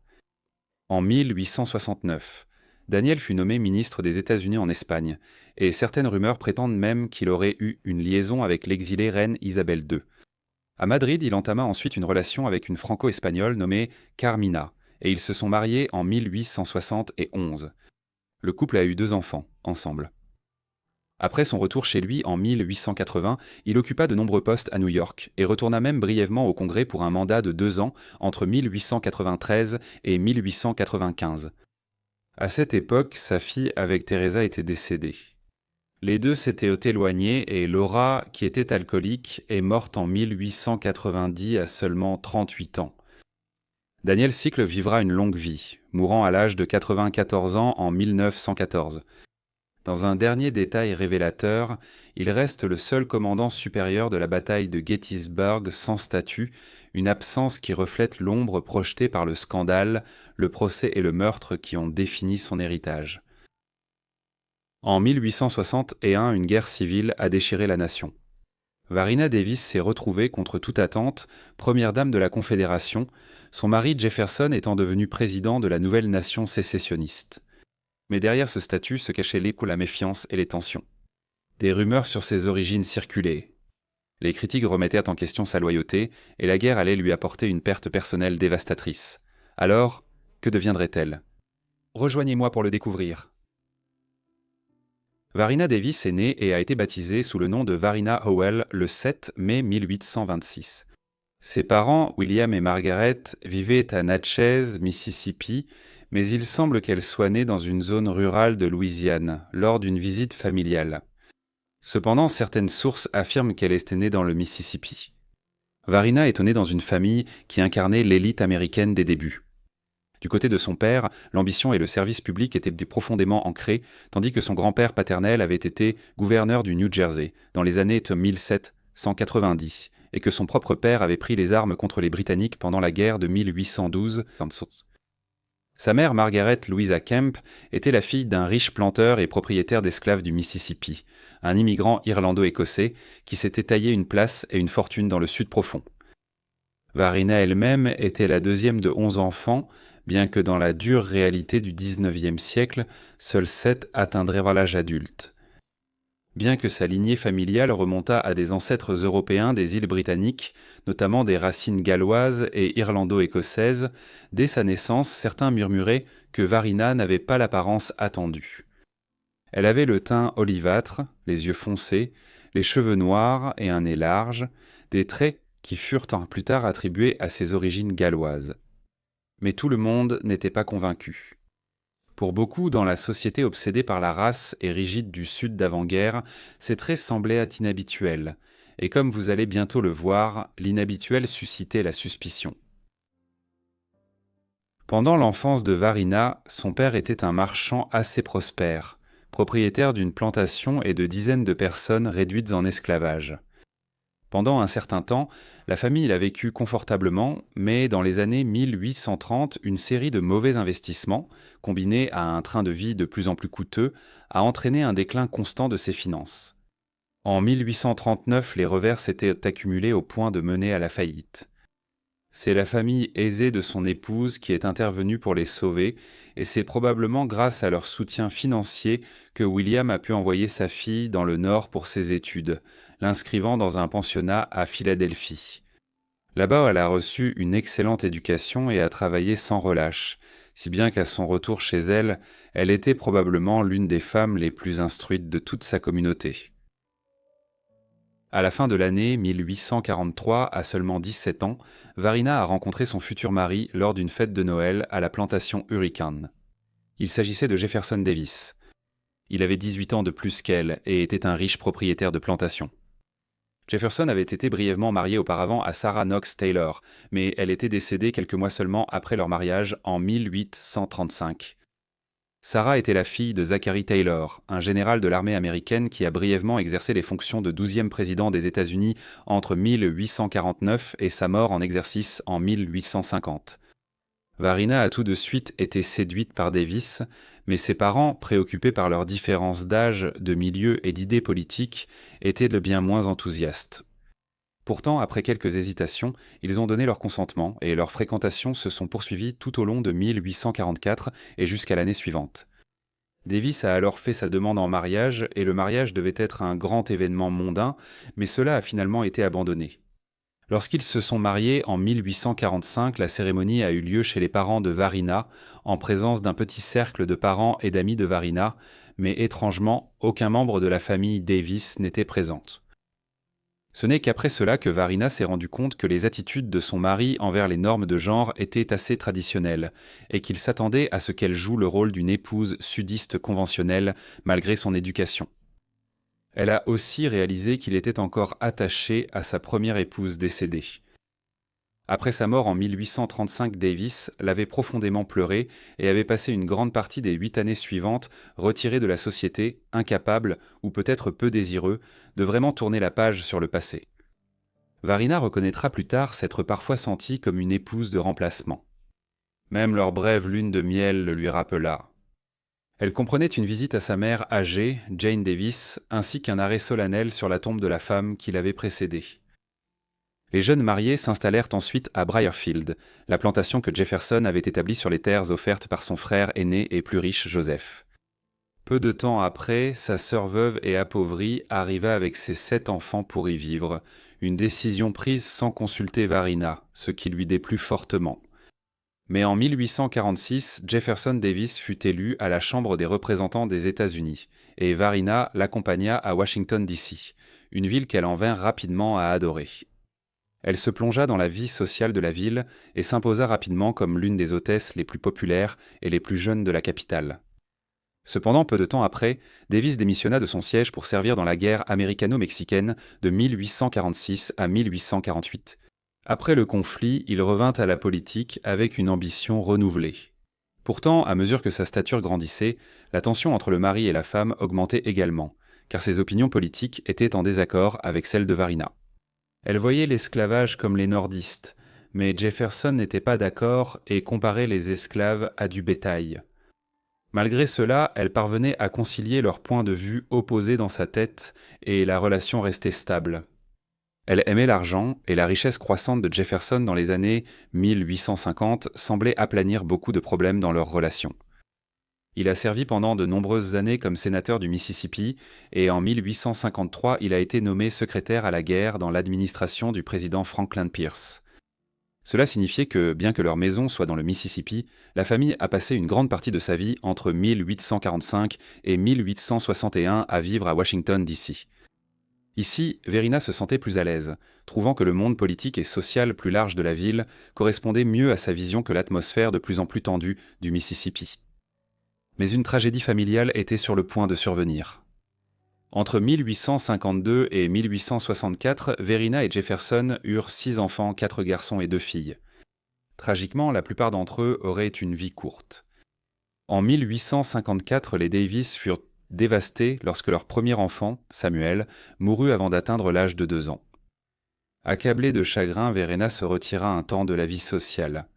En 1869, Daniel fut nommé ministre des États-Unis en Espagne, et certaines rumeurs prétendent même qu'il aurait eu une liaison avec l'exilée reine Isabelle II. À Madrid, il entama ensuite une relation avec une franco-espagnole nommée Carmina, et ils se sont mariés en 1871. Le couple a eu 2 enfants, ensemble. Après son retour chez lui en 1880, il occupa de nombreux postes à New York et retourna même brièvement au Congrès pour un mandat de 2 ans entre 1893 et 1895. À cette époque, sa fille avec Teresa était décédée. Les deux s'étaient éloignés et Laura, qui était alcoolique, est morte en 1890 à seulement 38 ans. Daniel Sickle vivra une longue vie, mourant à l'âge de 94 ans en 1914. Dans un dernier détail révélateur, il reste le seul commandant supérieur de la bataille de Gettysburg sans statut, une absence qui reflète l'ombre projetée par le scandale, le procès et le meurtre qui ont défini son héritage. En 1861, une guerre civile a déchiré la nation. Varina Davis s'est retrouvée, contre toute attente, première dame de la Confédération, son mari Jefferson étant devenu président de la nouvelle nation sécessionniste. Mais derrière ce statut se cachait la méfiance et les tensions. Des rumeurs sur ses origines circulaient. Les critiques remettaient en question sa loyauté, et la guerre allait lui apporter une perte personnelle dévastatrice. Alors, que deviendrait-elle? Rejoignez-moi pour le découvrir. Varina Davis est née et a été baptisée sous le nom de Varina Howell le 7 mai 1826. Ses parents, William et Margaret, vivaient à Natchez, Mississippi, mais il semble qu'elle soit née dans une zone rurale de Louisiane, lors d'une visite familiale. Cependant, certaines sources affirment qu'elle était née dans le Mississippi. Varina est née dans une famille qui incarnait l'élite américaine des débuts. Du côté de son père, l'ambition et le service public étaient profondément ancrés, tandis que son grand-père paternel avait été gouverneur du New Jersey dans les années 1790, et que son propre père avait pris les armes contre les Britanniques pendant la guerre de 1812. Sa mère, Margaret Louisa Kemp, était la fille d'un riche planteur et propriétaire d'esclaves du Mississippi, un immigrant irlando-écossais qui s'était taillé une place et une fortune dans le sud profond. Varina elle-même était la deuxième de 11 enfants, bien que dans la dure réalité du XIXe siècle, seuls 7 atteindraient l'âge adulte. Bien que sa lignée familiale remontât à des ancêtres européens des îles britanniques, notamment des racines galloises et irlando-écossaises, dès sa naissance, certains murmuraient que Varina n'avait pas l'apparence attendue. Elle avait le teint olivâtre, les yeux foncés, les cheveux noirs et un nez large, des traits qui furent plus tard attribués à ses origines galloises. Mais tout le monde n'était pas convaincu. Pour beaucoup, dans la société obsédée par la race et rigide du Sud d'avant-guerre, ces traits semblaient inhabituels, et comme vous allez bientôt le voir, l'inhabituel suscitait la suspicion. Pendant l'enfance de Varina, son père était un marchand assez prospère, propriétaire d'une plantation et de dizaines de personnes réduites en esclavage. Pendant un certain temps, la famille l'a vécu confortablement, mais dans les années 1830, une série de mauvais investissements, combinés à un train de vie de plus en plus coûteux, a entraîné un déclin constant de ses finances. En 1839, les revers s'étaient accumulés au point de mener à la faillite. C'est la famille aisée de son épouse qui est intervenue pour les sauver, et c'est probablement grâce à leur soutien financier que William a pu envoyer sa fille dans le Nord pour ses études, l'inscrivant dans un pensionnat à Philadelphie. Là-bas, elle a reçu une excellente éducation et a travaillé sans relâche, si bien qu'à son retour chez elle, elle était probablement l'une des femmes les plus instruites de toute sa communauté. À la fin de l'année 1843, à seulement 17 ans, Varina a rencontré son futur mari lors d'une fête de Noël à la plantation Hurricane. Il s'agissait de Jefferson Davis. Il avait 18 ans de plus qu'elle et était un riche propriétaire de plantation. Jefferson avait été brièvement marié auparavant à Sarah Knox Taylor, mais elle était décédée quelques mois seulement après leur mariage en 1835. Sarah était la fille de Zachary Taylor, un général de l'armée américaine qui a brièvement exercé les fonctions de 12e président des États-Unis entre 1849 et sa mort en exercice en 1850. Varina a tout de suite été séduite par Davis, mais ses parents, préoccupés par leur différence d'âge, de milieu et d'idées politiques, étaient de bien moins enthousiastes. Pourtant, après quelques hésitations, ils ont donné leur consentement et leurs fréquentations se sont poursuivies tout au long de 1844 et jusqu'à l'année suivante. Davis a alors fait sa demande en mariage et le mariage devait être un grand événement mondain, mais cela a finalement été abandonné. Lorsqu'ils se sont mariés en 1845, la cérémonie a eu lieu chez les parents de Varina, en présence d'un petit cercle de parents et d'amis de Varina, mais étrangement, aucun membre de la famille Davis n'était présente. Ce n'est qu'après cela que Varina s'est rendu compte que les attitudes de son mari envers les normes de genre étaient assez traditionnelles, et qu'il s'attendait à ce qu'elle joue le rôle d'une épouse sudiste conventionnelle malgré son éducation. Elle a aussi réalisé qu'il était encore attaché à sa première épouse décédée. Après sa mort en 1835, Davis l'avait profondément pleuré et avait passé une grande partie des 8 années suivantes retiré de la société, incapable, ou peut-être peu désireux, de vraiment tourner la page sur le passé. Varina reconnaîtra plus tard s'être parfois sentie comme une épouse de remplacement. Même leur brève lune de miel le lui rappela. Elle comprenait une visite à sa mère âgée, Jane Davis, ainsi qu'un arrêt solennel sur la tombe de la femme qui l'avait précédée. Les jeunes mariés s'installèrent ensuite à Briarfield, la plantation que Jefferson avait établie sur les terres offertes par son frère aîné et plus riche Joseph. Peu de temps après, sa sœur veuve et appauvrie arriva avec ses 7 enfants pour y vivre, une décision prise sans consulter Varina, ce qui lui déplut fortement. Mais en 1846, Jefferson Davis fut élu à la Chambre des représentants des États-Unis, et Varina l'accompagna à Washington, D.C., une ville qu'elle en vint rapidement à adorer. Elle se plongea dans la vie sociale de la ville et s'imposa rapidement comme l'une des hôtesses les plus populaires et les plus jeunes de la capitale. Cependant, peu de temps après, Davis démissionna de son siège pour servir dans la guerre américano-mexicaine de 1846 à 1848. Après le conflit, il revint à la politique avec une ambition renouvelée. Pourtant, à mesure que sa stature grandissait, la tension entre le mari et la femme augmentait également, car ses opinions politiques étaient en désaccord avec celles de Varina. Elle voyait l'esclavage comme les nordistes, mais Jefferson n'était pas d'accord et comparait les esclaves à du bétail. Malgré cela, elle parvenait à concilier leurs points de vue opposés dans sa tête et la relation restait stable. Elle aimait l'argent et la richesse croissante de Jefferson dans les années 1850 semblait aplanir beaucoup de problèmes dans leur relation. Il a servi pendant de nombreuses années comme sénateur du Mississippi et en 1853, il a été nommé secrétaire à la guerre dans l'administration du président Franklin Pierce. Cela signifiait que, bien que leur maison soit dans le Mississippi, la famille a passé une grande partie de sa vie entre 1845 et 1861 à vivre à Washington, D.C. Ici, Verina se sentait plus à l'aise, trouvant que le monde politique et social plus large de la ville correspondait mieux à sa vision que l'atmosphère de plus en plus tendue du Mississippi. Mais une tragédie familiale était sur le point de survenir. Entre 1852 et 1864, Verina et Jefferson eurent 6 enfants, 4 garçons et 2 filles. Tragiquement, la plupart d'entre eux auraient une vie courte. En 1854, les Davis furent dévastés lorsque leur premier enfant, Samuel, mourut avant d'atteindre l'âge de 2 ans. Accablée de chagrin, Verena se retira un temps de la vie sociale.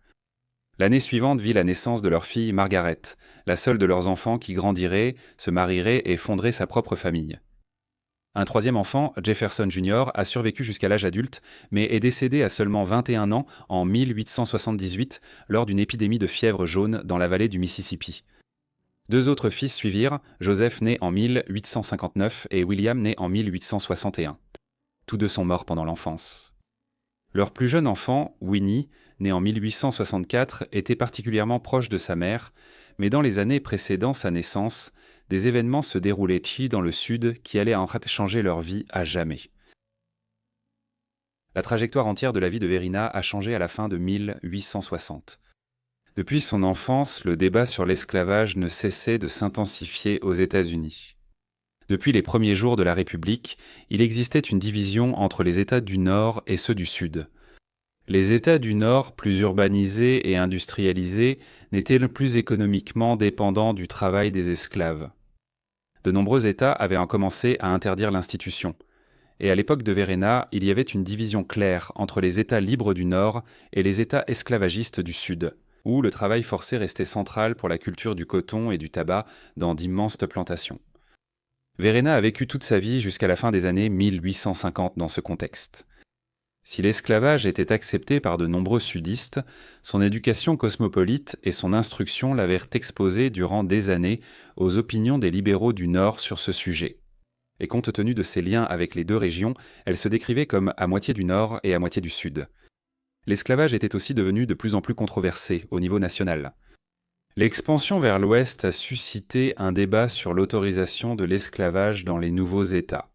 L'année suivante vit la naissance de leur fille Margaret, la seule de leurs enfants qui grandirait, se marierait et fonderait sa propre famille. Un troisième enfant, Jefferson Jr., a survécu jusqu'à l'âge adulte, mais est décédé à seulement 21 ans en 1878 lors d'une épidémie de fièvre jaune dans la vallée du Mississippi. 2 autres fils suivirent, Joseph né en 1859 et William né en 1861. Tous 2 sont morts pendant l'enfance. Leur plus jeune enfant, Winnie, né en 1864, était particulièrement proche de sa mère, mais dans les années précédant sa naissance, des événements se déroulaient dans le sud qui allaient en fait changer leur vie à jamais. La trajectoire entière de la vie de Verina a changé à la fin de 1860. Depuis son enfance, le débat sur l'esclavage ne cessait de s'intensifier aux États-Unis. Depuis les premiers jours de la République, il existait une division entre les États du Nord et ceux du Sud. Les États du Nord, plus urbanisés et industrialisés, n'étaient plus économiquement dépendants du travail des esclaves. De nombreux États avaient commencé à interdire l'institution. Et à l'époque de Verena, il y avait une division claire entre les États libres du Nord et les États esclavagistes du Sud. où le travail forcé restait central pour la culture du coton et du tabac dans d'immenses plantations. Verena a vécu toute sa vie jusqu'à la fin des années 1850 dans ce contexte. Si l'esclavage était accepté par de nombreux sudistes, son éducation cosmopolite et son instruction l'avèrent exposé durant des années aux opinions des libéraux du Nord sur ce sujet. Et compte tenu de ses liens avec les deux régions, elle se décrivait comme à moitié du Nord et à moitié du Sud. L'esclavage était aussi devenu de plus en plus controversé au niveau national. L'expansion vers l'Ouest a suscité un débat sur l'autorisation de l'esclavage dans les nouveaux États.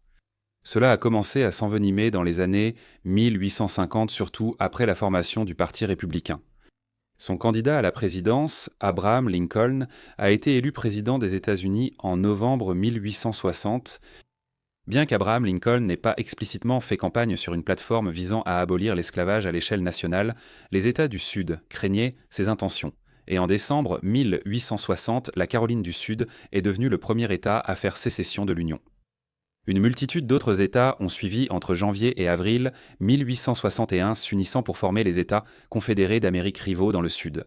Cela a commencé à s'envenimer dans les années 1850, surtout après la formation du Parti républicain. Son candidat à la présidence, Abraham Lincoln, a été élu président des États-Unis en novembre 1860. Bien qu'Abraham Lincoln n'ait pas explicitement fait campagne sur une plateforme visant à abolir l'esclavage à l'échelle nationale, les États du Sud craignaient ses intentions. Et en décembre 1860, la Caroline du Sud est devenue le premier État à faire sécession de l'Union. Une multitude d'autres États ont suivi entre janvier et avril 1861, s'unissant pour former les États confédérés d'Amérique rivaux dans le Sud.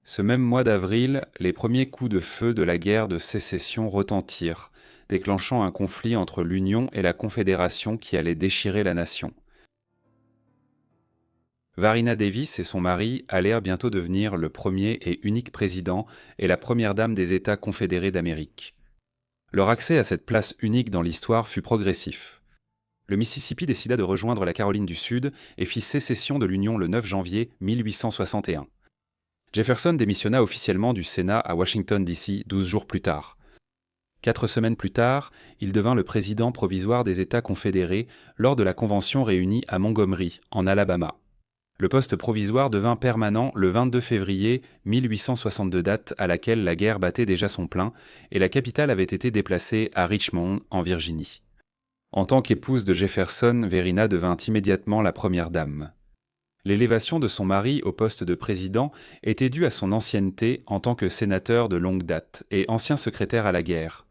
Ce même mois d'avril, les premiers coups de feu de la guerre de sécession retentirent, déclenchant un conflit entre l'Union et la Confédération qui allait déchirer la nation. Varina Davis et son mari allèrent bientôt devenir le premier et unique président et la première dame des États confédérés d'Amérique. Leur accès à cette place unique dans l'histoire fut progressif. Le Mississippi décida de rejoindre la Caroline du Sud et fit sécession de l'Union le 9 janvier 1861. Jefferson démissionna officiellement du Sénat à Washington, D.C. 12 jours plus tard. 4 semaines plus tard, il devint le président provisoire des États confédérés lors de la convention réunie à Montgomery, en Alabama. Le poste provisoire devint permanent le 22 février 1862, date à laquelle la guerre battait déjà son plein, et la capitale avait été déplacée à Richmond, en Virginie. En tant qu'épouse de Jefferson, Verina devint immédiatement la première dame. L'élévation de son mari au poste de président était due à son ancienneté en tant que sénateur de longue date et ancien secrétaire à la guerre.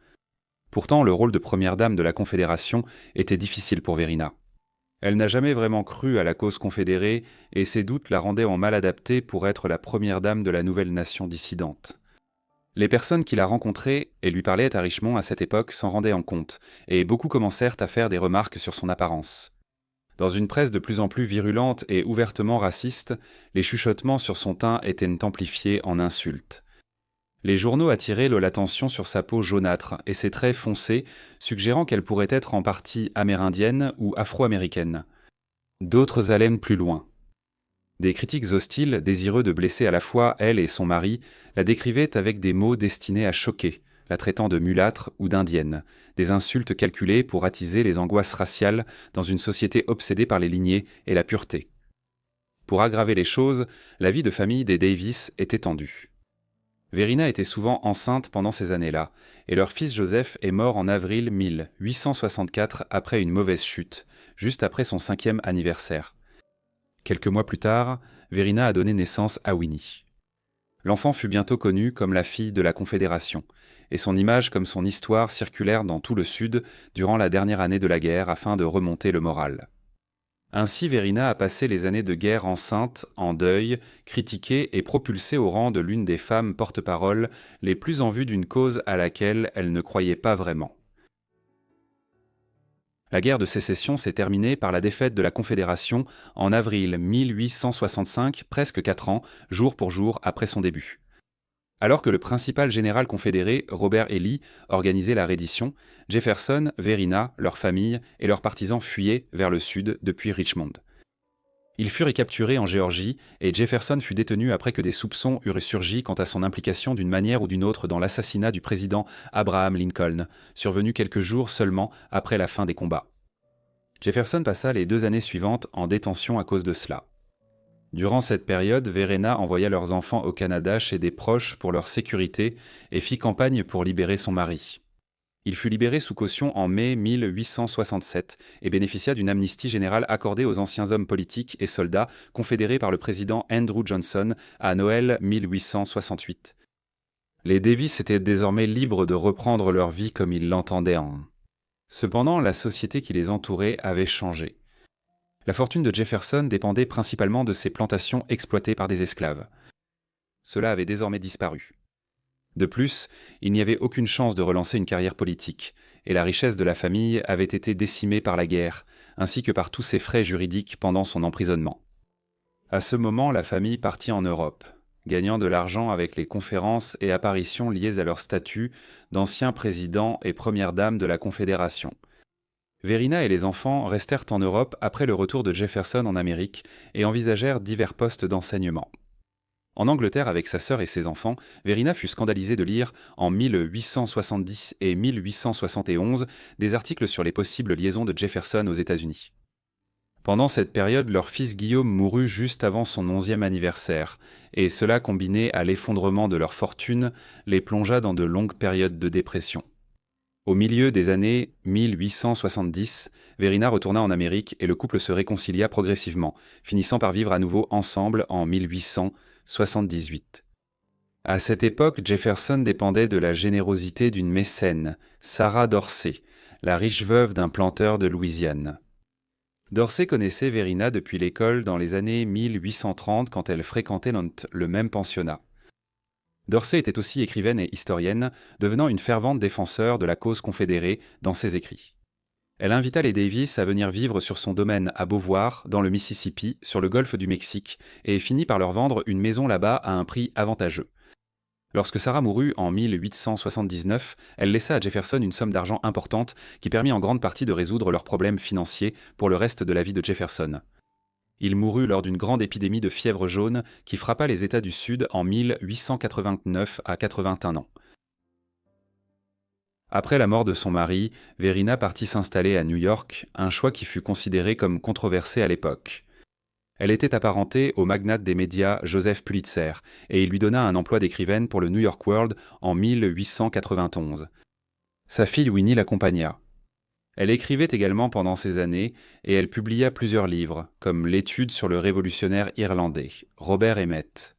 Pourtant, le rôle de première dame de la Confédération était difficile pour Verina. Elle n'a jamais vraiment cru à la cause confédérée et ses doutes la rendaient en mal adaptée pour être la première dame de la nouvelle nation dissidente. Les personnes qui la rencontraient et lui parlaient à Richmond à cette époque s'en rendaient en compte, et beaucoup commencèrent à faire des remarques sur son apparence. Dans une presse de plus en plus virulente et ouvertement raciste, les chuchotements sur son teint étaient amplifiés en insultes. Les journaux attiraient l'attention sur sa peau jaunâtre et ses traits foncés, suggérant qu'elle pourrait être en partie amérindienne ou afro-américaine. D'autres allaient plus loin. Des critiques hostiles, désireux de blesser à la fois elle et son mari, la décrivaient avec des mots destinés à choquer, la traitant de mulâtre ou d'indienne, des insultes calculées pour attiser les angoisses raciales dans une société obsédée par les lignées et la pureté. Pour aggraver les choses, la vie de famille des Davis était tendue. Verina était souvent enceinte pendant ces années-là, et leur fils Joseph est mort en avril 1864 après une mauvaise chute, juste après son 5e anniversaire. Quelques mois plus tard, Verina a donné naissance à Winnie. L'enfant fut bientôt connu comme la fille de la Confédération, et son image comme son histoire circulèrent dans tout le Sud durant la dernière année de la guerre afin de remonter le moral. Ainsi, Verina a passé les années de guerre enceinte, en deuil, critiquée et propulsée au rang de l'une des femmes porte-parole les plus en vue d'une cause à laquelle elle ne croyait pas vraiment. La guerre de sécession s'est terminée par la défaite de la Confédération en avril 1865, presque 4 ans, jour pour jour après son début. Alors que le principal général confédéré, Robert E. Lee, organisait la reddition, Jefferson, Verina, leur famille et leurs partisans fuyaient vers le sud depuis Richmond. Ils furent capturés en Géorgie et Jefferson fut détenu après que des soupçons eurent surgi quant à son implication d'une manière ou d'une autre dans l'assassinat du président Abraham Lincoln, survenu quelques jours seulement après la fin des combats. Jefferson passa les 2 années suivantes en détention à cause de cela. Durant cette période, Verena envoya leurs enfants au Canada chez des proches pour leur sécurité et fit campagne pour libérer son mari. Il fut libéré sous caution en mai 1867 et bénéficia d'une amnistie générale accordée aux anciens hommes politiques et soldats confédérés par le président Andrew Johnson à Noël 1868. Les Davis étaient désormais libres de reprendre leur vie comme ils l'entendaient. Cependant, la société qui les entourait avait changé. La fortune de Jefferson dépendait principalement de ses plantations exploitées par des esclaves. cela avait désormais disparu. De plus, il n'y avait aucune chance de relancer une carrière politique, et la richesse de la famille avait été décimée par la guerre, ainsi que par tous ses frais juridiques pendant son emprisonnement. À ce moment, la famille partit en Europe, gagnant de l'argent avec les conférences et apparitions liées à leur statut d'anciens présidents et premières dames de la Confédération. Verina et les enfants restèrent en Europe après le retour de Jefferson en Amérique et envisagèrent divers postes d'enseignement. En Angleterre, avec sa sœur et ses enfants, Verina fut scandalisée de lire, en 1870 et 1871, des articles sur les possibles liaisons de Jefferson aux États-Unis. Pendant cette période, leur fils Guillaume mourut juste avant son 11e anniversaire, et cela, combiné à l'effondrement de leur fortune, les plongea dans de longues périodes de dépression. Au milieu des années 1870, Verina retourna en Amérique et le couple se réconcilia progressivement, finissant par vivre à nouveau ensemble en 1878. À cette époque, Jefferson dépendait de la générosité d'une mécène, Sarah Dorsey, la riche veuve d'un planteur de Louisiane. Dorsey connaissait Verina depuis l'école dans les années 1830 quand elle fréquentait le même pensionnat. Dorsey était aussi écrivaine et historienne, devenant une fervente défenseur de la cause confédérée dans ses écrits. Elle invita les Davis à venir vivre sur son domaine à Beauvoir, dans le Mississippi, sur le golfe du Mexique, et finit par leur vendre une maison là-bas à un prix avantageux. Lorsque Sarah mourut en 1879, elle laissa à Jefferson une somme d'argent importante qui permit en grande partie de résoudre leurs problèmes financiers pour le reste de la vie de Jefferson. Il mourut lors d'une grande épidémie de fièvre jaune qui frappa les États du Sud en 1889 à 81 ans. Après la mort de son mari, Verina partit s'installer à New York, un choix qui fut considéré comme controversé à l'époque. Elle était apparentée au magnate des médias Joseph Pulitzer, et il lui donna un emploi d'écrivaine pour le New York World en 1891. Sa fille Winnie l'accompagna. Elle écrivait également pendant ces années, et elle publia plusieurs livres, comme l'étude sur le révolutionnaire irlandais, Robert Emmet.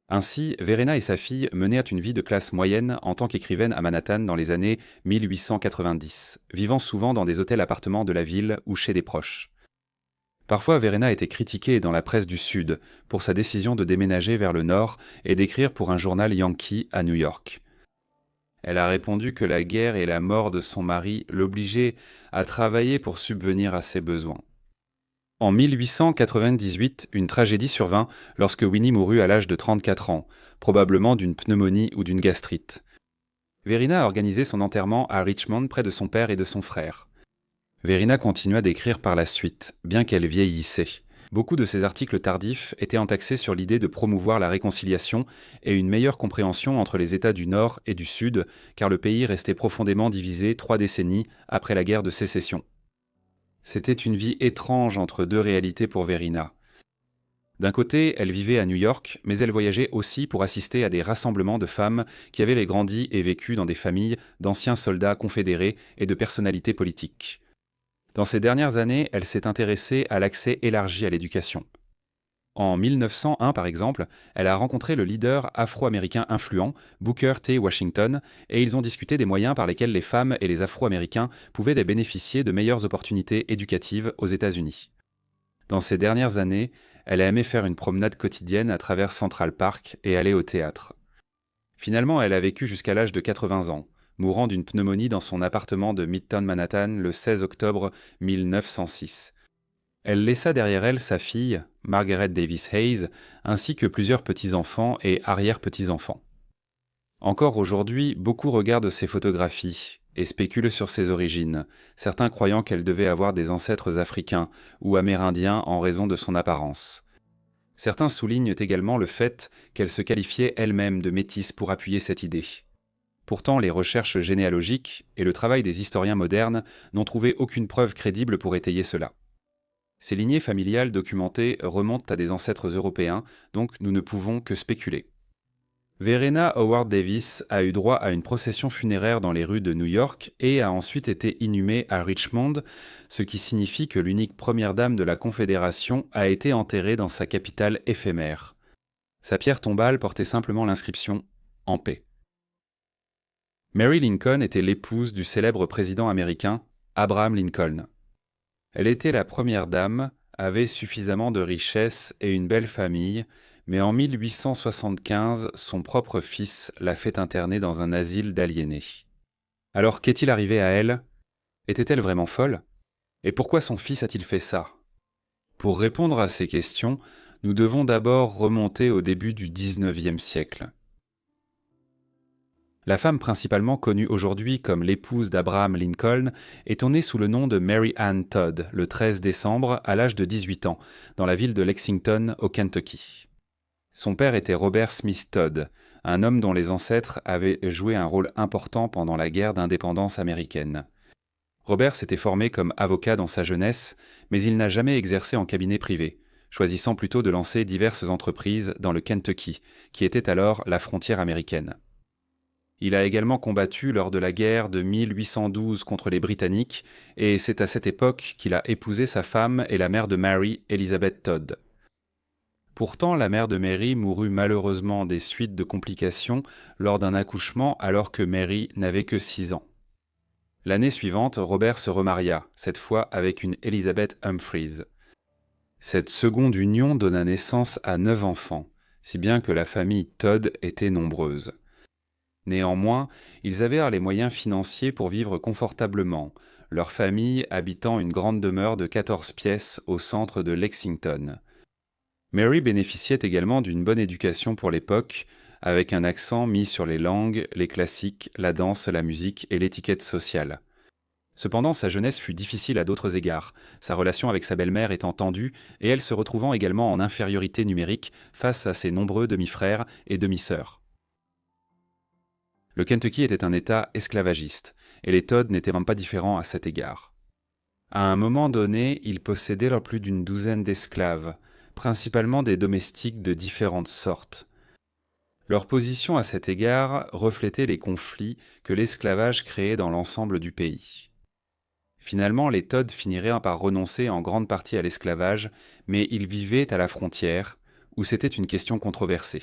Ainsi, Verena et sa fille menèrent une vie de classe moyenne en tant qu'écrivaine à Manhattan dans les années 1890, vivant souvent dans des hôtels-appartements de la ville ou chez des proches. Parfois, Verena était critiquée dans la presse du Sud pour sa décision de déménager vers le Nord et d'écrire pour un journal yankee à New York. Elle a répondu que la guerre et la mort de son mari l'obligeaient à travailler pour subvenir à ses besoins. En 1898, une tragédie survint lorsque Winnie mourut à l'âge de 34 ans, probablement d'une pneumonie ou d'une gastrite. Verina a organisé son enterrement à Richmond près de son père et de son frère. Verina continua d'écrire par la suite, bien qu'elle vieillissait. Beaucoup de ses articles tardifs étaient entaxés sur l'idée de promouvoir la réconciliation et une meilleure compréhension entre les États du Nord et du Sud, car le pays restait profondément divisé 3 décennies après la guerre de sécession. C'était une vie étrange entre deux réalités pour Verina. D'un côté, elle vivait à New York, mais elle voyageait aussi pour assister à des rassemblements de femmes qui avaient grandi et vécu dans des familles d'anciens soldats confédérés et de personnalités politiques. Dans ces dernières années, elle s'est intéressée à l'accès élargi à l'éducation. En 1901, par exemple, elle a rencontré le leader afro-américain influent, Booker T. Washington, et ils ont discuté des moyens par lesquels les femmes et les afro-américains pouvaient bénéficier de meilleures opportunités éducatives aux États-Unis. Dans ces dernières années, elle a aimé faire une promenade quotidienne à travers Central Park et aller au théâtre. Finalement, elle a vécu jusqu'à l'âge de 80 ans, mourant d'une pneumonie dans son appartement de Midtown Manhattan le 16 octobre 1906. Elle laissa derrière elle sa fille, Margaret Davis Hayes, ainsi que plusieurs petits-enfants et arrière-petits-enfants. Encore aujourd'hui, beaucoup regardent ses photographies et spéculent sur ses origines, certains croyant qu'elle devait avoir des ancêtres africains ou amérindiens en raison de son apparence. Certains soulignent également le fait qu'elle se qualifiait elle-même de métisse pour appuyer cette idée. Pourtant, les recherches généalogiques et le travail des historiens modernes n'ont trouvé aucune preuve crédible pour étayer cela. Ces lignées familiales documentées remontent à des ancêtres européens, donc nous ne pouvons que spéculer. Verena Howard Davis a eu droit à une procession funéraire dans les rues de New York et a ensuite été inhumée à Richmond, ce qui signifie que l'unique première dame de la Confédération a été enterrée dans sa capitale éphémère. Sa pierre tombale portait simplement l'inscription « En paix ». Mary Lincoln était l'épouse du célèbre président américain Abraham Lincoln. Elle était la première dame, avait suffisamment de richesses et une belle famille, Mais en 1875, son propre fils l'a fait interner dans un asile d'aliénés. Alors qu'est-il arrivé à elle? Était-elle vraiment folle? Et pourquoi son fils a-t-il fait ça? Pour répondre à ces questions, nous devons d'abord remonter au début du XIXe siècle. La femme principalement connue aujourd'hui comme l'épouse d'Abraham Lincoln est née sous le nom de Mary Ann Todd le 13 décembre à l'âge de 18 ans, dans la ville de Lexington au Kentucky. Son père était Robert Smith Todd, un homme dont les ancêtres avaient joué un rôle important pendant la guerre d'indépendance américaine. Robert s'était formé comme avocat dans sa jeunesse, mais il n'a jamais exercé en cabinet privé, choisissant plutôt de lancer diverses entreprises dans le Kentucky, qui était alors la frontière américaine. Il a également combattu lors de la guerre de 1812 contre les Britanniques, et c'est à cette époque qu'il a épousé sa femme et la mère de Mary, Elizabeth Todd. Pourtant, la mère de Mary mourut malheureusement des suites de complications lors d'un accouchement alors que Mary n'avait que 6 ans. L'année suivante, Robert se remaria, cette fois avec une Elizabeth Humphreys. Cette seconde union donna naissance à 9 enfants, si bien que la famille Todd était nombreuse. Néanmoins, ils avaient les moyens financiers pour vivre confortablement, leur famille habitant une grande demeure de 14 pièces au centre de Lexington. Mary bénéficiait également d'une bonne éducation pour l'époque, avec un accent mis sur les langues, les classiques, la danse, la musique et l'étiquette sociale. Cependant, sa jeunesse fut difficile à d'autres égards, sa relation avec sa belle-mère étant tendue et elle se retrouvant également en infériorité numérique face à ses nombreux demi-frères et demi-sœurs. Le Kentucky était un État esclavagiste, et les Todd n'étaient même pas différents à cet égard. À un moment donné, ils possédaient plus d'une douzaine d'esclaves, principalement des domestiques de différentes sortes. Leur position à cet égard reflétait les conflits que l'esclavage créait dans l'ensemble du pays. Finalement, les Todd finiraient par renoncer en grande partie à l'esclavage, mais ils vivaient à la frontière, où c'était une question controversée.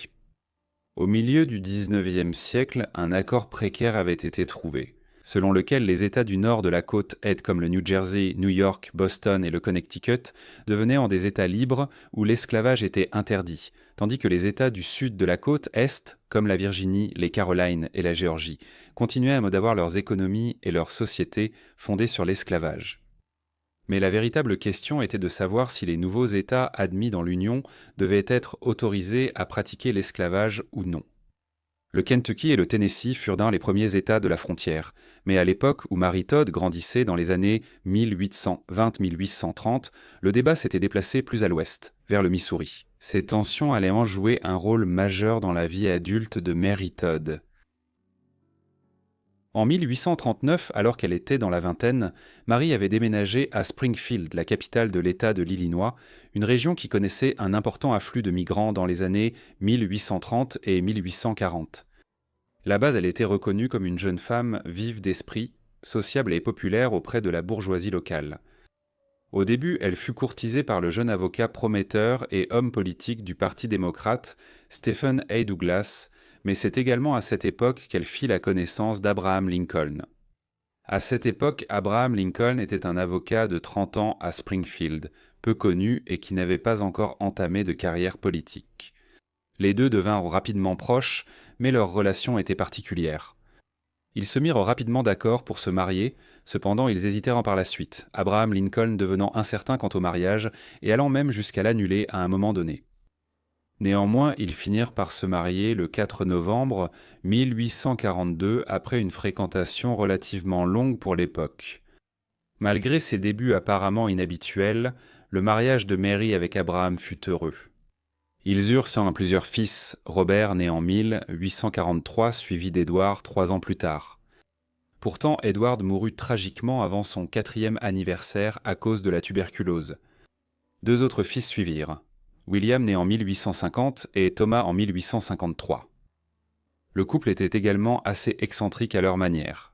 Au milieu du XIXe siècle, un accord précaire avait été trouvé, selon lequel les États du nord de la côte Est comme le New Jersey, New York, Boston et le Connecticut devenaient en des États libres où l'esclavage était interdit, tandis que les États du sud de la côte Est, comme la Virginie, les Carolines et la Géorgie, continuaient d'avoir leurs économies et leurs sociétés fondées sur l'esclavage. Mais la véritable question était de savoir si les nouveaux États admis dans l'Union devaient être autorisés à pratiquer l'esclavage ou non. Le Kentucky et le Tennessee furent dans les premiers États de la frontière, mais à l'époque où Mary Todd grandissait dans les années 1820-1830, le débat s'était déplacé plus à l'ouest, vers le Missouri. Ces tensions allaient en jouer un rôle majeur dans la vie adulte de Mary Todd. En 1839, alors qu'elle était dans la vingtaine, Mary avait déménagé à Springfield, la capitale de l'État de l'Illinois, une région qui connaissait un important afflux de migrants dans les années 1830 et 1840. Là-bas, elle était reconnue comme une jeune femme vive d'esprit, sociable et populaire auprès de la bourgeoisie locale. Au début, elle fut courtisée par le jeune avocat prometteur et homme politique du Parti démocrate, Stephen A. Douglas, mais c'est également à cette époque qu'elle fit la connaissance d'Abraham Lincoln. À cette époque, Abraham Lincoln était un avocat de 30 ans à Springfield, peu connu et qui n'avait pas encore entamé de carrière politique. Les deux devinrent rapidement proches, mais leur relation était particulière. Ils se mirent rapidement d'accord pour se marier, cependant ils hésitèrent par la suite, Abraham Lincoln devenant incertain quant au mariage et allant même jusqu'à l'annuler à un moment donné. Néanmoins, ils finirent par se marier le 4 novembre 1842 après une fréquentation relativement longue pour l'époque. Malgré ses débuts apparemment inhabituels, le mariage de Mary avec Abraham fut heureux. Ils eurent plusieurs fils, Robert né en 1843 suivi d'Édouard 3 ans plus tard. Pourtant, Édouard mourut tragiquement avant son 4e anniversaire à cause de la tuberculose. 2 autres fils suivirent. William né en 1850 et Thomas en 1853. Le couple était également assez excentrique à leur manière.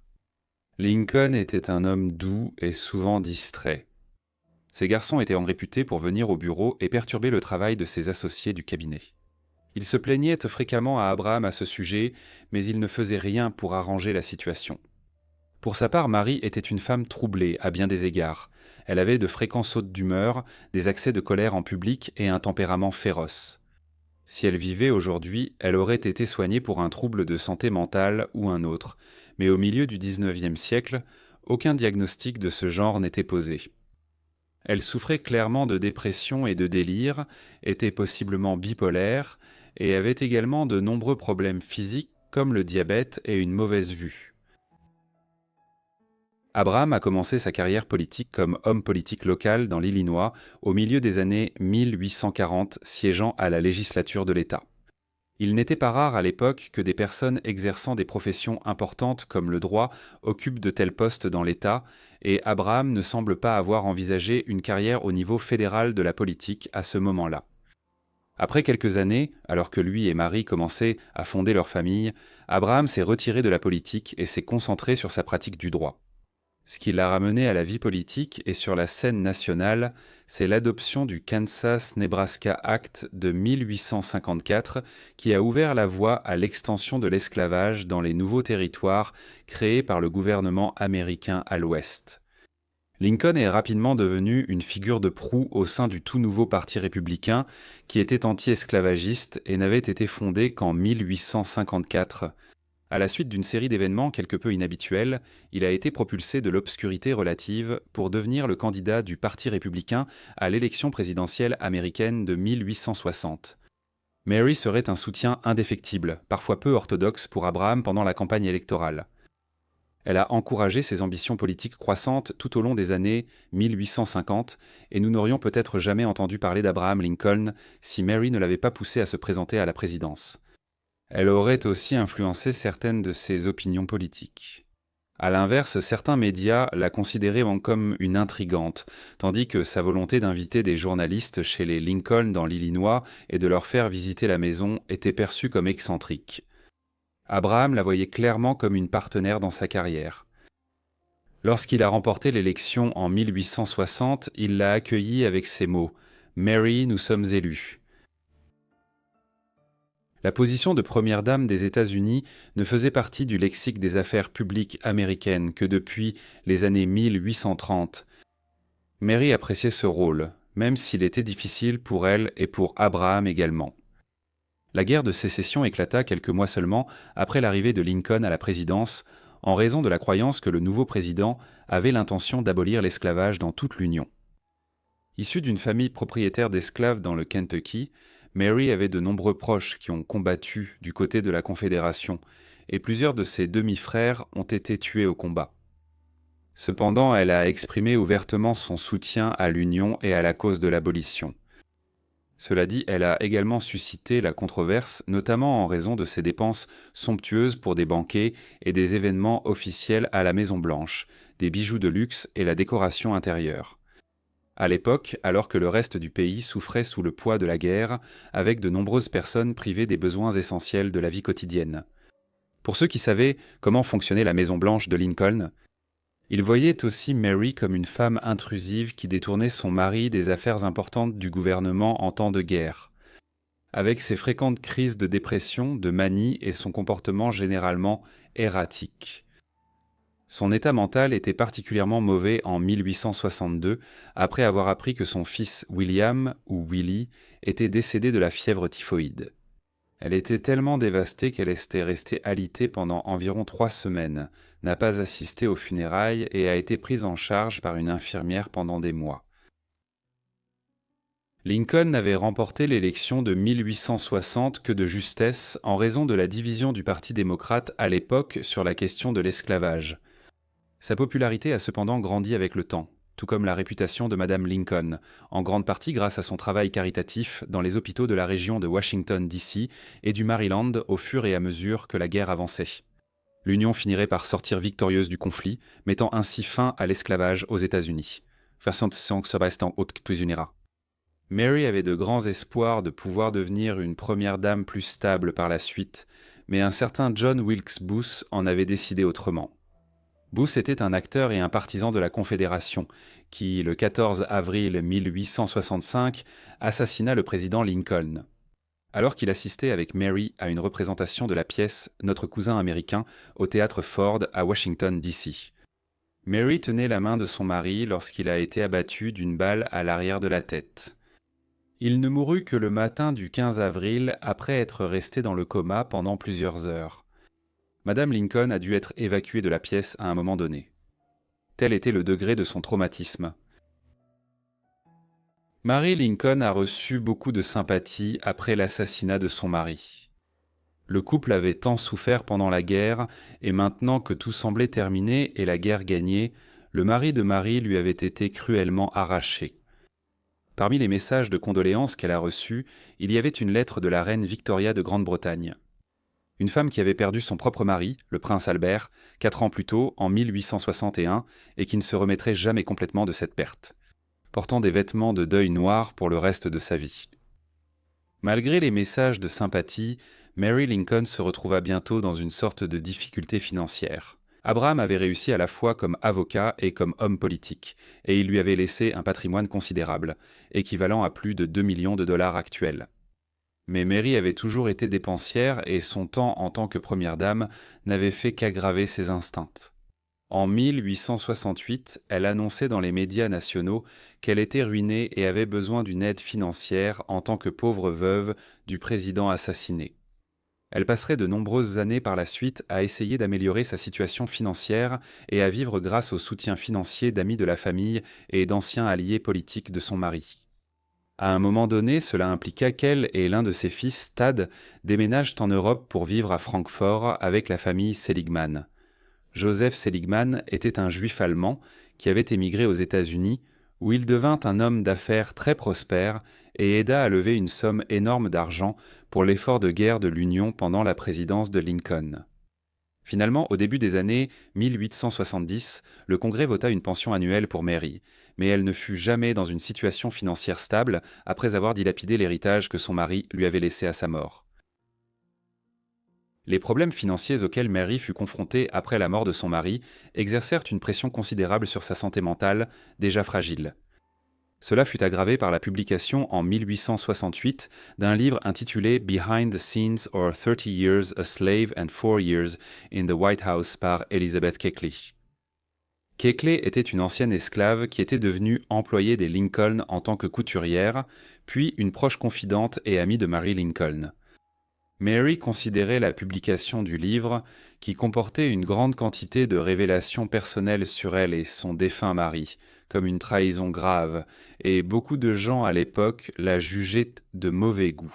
Lincoln était un homme doux et souvent distrait. Ces garçons étaient réputés pour venir au bureau et perturber le travail de ses associés du cabinet. Ils se plaignaient fréquemment à Abraham à ce sujet, mais il ne faisait rien pour arranger la situation. Pour sa part, Marie était une femme troublée à bien des égards. Elle avait de fréquents sautes d'humeur, des accès de colère en public et un tempérament féroce. Si elle vivait aujourd'hui, elle aurait été soignée pour un trouble de santé mentale ou un autre, mais au milieu du XIXe siècle, aucun diagnostic de ce genre n'était posé. Elle souffrait clairement de dépression et de délire, était possiblement bipolaire, et avait également de nombreux problèmes physiques comme le diabète et une mauvaise vue. Abraham a commencé sa carrière politique comme homme politique local dans l'Illinois au milieu des années 1840, siégeant à la législature de l'État. Il n'était pas rare à l'époque que des personnes exerçant des professions importantes comme le droit occupent de tels postes dans l'État, et Abraham ne semble pas avoir envisagé une carrière au niveau fédéral de la politique à ce moment-là. Après quelques années, alors que lui et Marie commençaient à fonder leur famille, Abraham s'est retiré de la politique et s'est concentré sur sa pratique du droit. Ce qui l'a ramené à la vie politique et sur la scène nationale, c'est l'adoption du Kansas-Nebraska Act de 1854 qui a ouvert la voie à l'extension de l'esclavage dans les nouveaux territoires créés par le gouvernement américain à l'Ouest. Lincoln est rapidement devenu une figure de proue au sein du tout nouveau parti républicain qui était anti-esclavagiste et n'avait été fondé qu'en 1854. À la suite d'une série d'événements quelque peu inhabituels, il a été propulsé de l'obscurité relative pour devenir le candidat du Parti républicain à l'élection présidentielle américaine de 1860. Mary serait un soutien indéfectible, parfois peu orthodoxe pour Abraham pendant la campagne électorale. Elle a encouragé ses ambitions politiques croissantes tout au long des années 1850, et nous n'aurions peut-être jamais entendu parler d'Abraham Lincoln si Mary ne l'avait pas poussé à se présenter à la présidence. Elle aurait aussi influencé certaines de ses opinions politiques. À l'inverse, certains médias la considéraient comme une intrigante, tandis que sa volonté d'inviter des journalistes chez les Lincoln dans l'Illinois et de leur faire visiter la maison était perçue comme excentrique. Abraham la voyait clairement comme une partenaire dans sa carrière. Lorsqu'il a remporté l'élection en 1860, il l'a accueillie avec ces mots « Mary, nous sommes élus ». La position de première dame des États-Unis ne faisait partie du lexique des affaires publiques américaines que depuis les années 1830. Mary appréciait ce rôle, même s'il était difficile pour elle et pour Abraham également. La guerre de sécession éclata quelques mois seulement après l'arrivée de Lincoln à la présidence, en raison de la croyance que le nouveau président avait l'intention d'abolir l'esclavage dans toute l'Union. Issue d'une famille propriétaire d'esclaves dans le Kentucky, Mary avait de nombreux proches qui ont combattu du côté de la Confédération, et plusieurs de ses demi-frères ont été tués au combat. Cependant, elle a exprimé ouvertement son soutien à l'Union et à la cause de l'abolition. Cela dit, elle a également suscité la controverse, notamment en raison de ses dépenses somptueuses pour des banquets et des événements officiels à la Maison-Blanche, des bijoux de luxe et la décoration intérieure. À l'époque, alors que le reste du pays souffrait sous le poids de la guerre, avec de nombreuses personnes privées des besoins essentiels de la vie quotidienne. Pour ceux qui savaient comment fonctionnait la Maison-Blanche de Lincoln, ils voyaient aussi Mary comme une femme intrusive qui détournait son mari des affaires importantes du gouvernement en temps de guerre. Avec ses fréquentes crises de dépression, de manie et son comportement généralement erratique. Son état mental était particulièrement mauvais en 1862, après avoir appris que son fils William, ou Willie, était décédé de la fièvre typhoïde. Elle était tellement dévastée qu'elle était restée alitée pendant environ 3 semaines, n'a pas assisté aux funérailles et a été prise en charge par une infirmière pendant des mois. Lincoln n'avait remporté l'élection de 1860 que de justesse en raison de la division du Parti démocrate à l'époque sur la question de l'esclavage. Sa popularité a cependant grandi avec le temps, tout comme la réputation de Madame Lincoln, en grande partie grâce à son travail caritatif dans les hôpitaux de la région de Washington, D.C. et du Maryland au fur et à mesure que la guerre avançait. L'Union finirait par sortir victorieuse du conflit, mettant ainsi fin à l'esclavage aux États-Unis. Mary avait de grands espoirs de pouvoir devenir une première dame plus stable par la suite, mais un certain John Wilkes Booth en avait décidé autrement. Booth était un acteur et un partisan de la Confédération, qui, le 14 avril 1865, assassina le président Lincoln. Alors qu'il assistait avec Mary à une représentation de la pièce Notre cousin américain au théâtre Ford à Washington, D.C. Mary tenait la main de son mari lorsqu'il a été abattu d'une balle à l'arrière de la tête. Il ne mourut que le matin du 15 avril après être resté dans le coma pendant plusieurs heures. Madame Lincoln a dû être évacuée de la pièce à un moment donné. Tel était le degré de son traumatisme. Mary Lincoln a reçu beaucoup de sympathie après l'assassinat de son mari. Le couple avait tant souffert pendant la guerre, et maintenant que tout semblait terminé et la guerre gagnée, le mari de Mary lui avait été cruellement arraché. Parmi les messages de condoléances qu'elle a reçus, il y avait une lettre de la reine Victoria de Grande-Bretagne. Une femme qui avait perdu son propre mari, le prince Albert, 4 ans plus tôt, en 1861, et qui ne se remettrait jamais complètement de cette perte, portant des vêtements de deuil noir pour le reste de sa vie. Malgré les messages de sympathie, Mary Lincoln se retrouva bientôt dans une sorte de difficulté financière. Abraham avait réussi à la fois comme avocat et comme homme politique, et il lui avait laissé un patrimoine considérable, équivalent à plus de 2 millions de dollars actuels. Mais Mary avait toujours été dépensière et son temps en tant que première dame n'avait fait qu'aggraver ses instincts. En 1868, elle annonçait dans les médias nationaux qu'elle était ruinée et avait besoin d'une aide financière en tant que pauvre veuve du président assassiné. Elle passerait de nombreuses années par la suite à essayer d'améliorer sa situation financière et à vivre grâce au soutien financier d'amis de la famille et d'anciens alliés politiques de son mari. À un moment donné, cela impliqua qu'elle et l'un de ses fils, Tad, déménagent en Europe pour vivre à Francfort avec la famille Seligman. Joseph Seligman était un juif allemand qui avait émigré aux États-Unis, où il devint un homme d'affaires très prospère et aida à lever une somme énorme d'argent pour l'effort de guerre de l'Union pendant la présidence de Lincoln. Finalement, au début des années 1870, le Congrès vota une pension annuelle pour Mary, mais elle ne fut jamais dans une situation financière stable après avoir dilapidé l'héritage que son mari lui avait laissé à sa mort. Les problèmes financiers auxquels Mary fut confrontée après la mort de son mari exercèrent une pression considérable sur sa santé mentale, déjà fragile. Cela fut aggravé par la publication en 1868 d'un livre intitulé Behind the Scenes or 30 Years a Slave and 4 Years in the White House par Elizabeth Keckley. Keckley était une ancienne esclave qui était devenue employée des Lincoln en tant que couturière, puis une proche confidente et amie de Mary Lincoln. Mary considérait la publication du livre, qui comportait une grande quantité de révélations personnelles sur elle et son défunt mari, comme une trahison grave, et beaucoup de gens à l'époque la jugeaient de mauvais goût.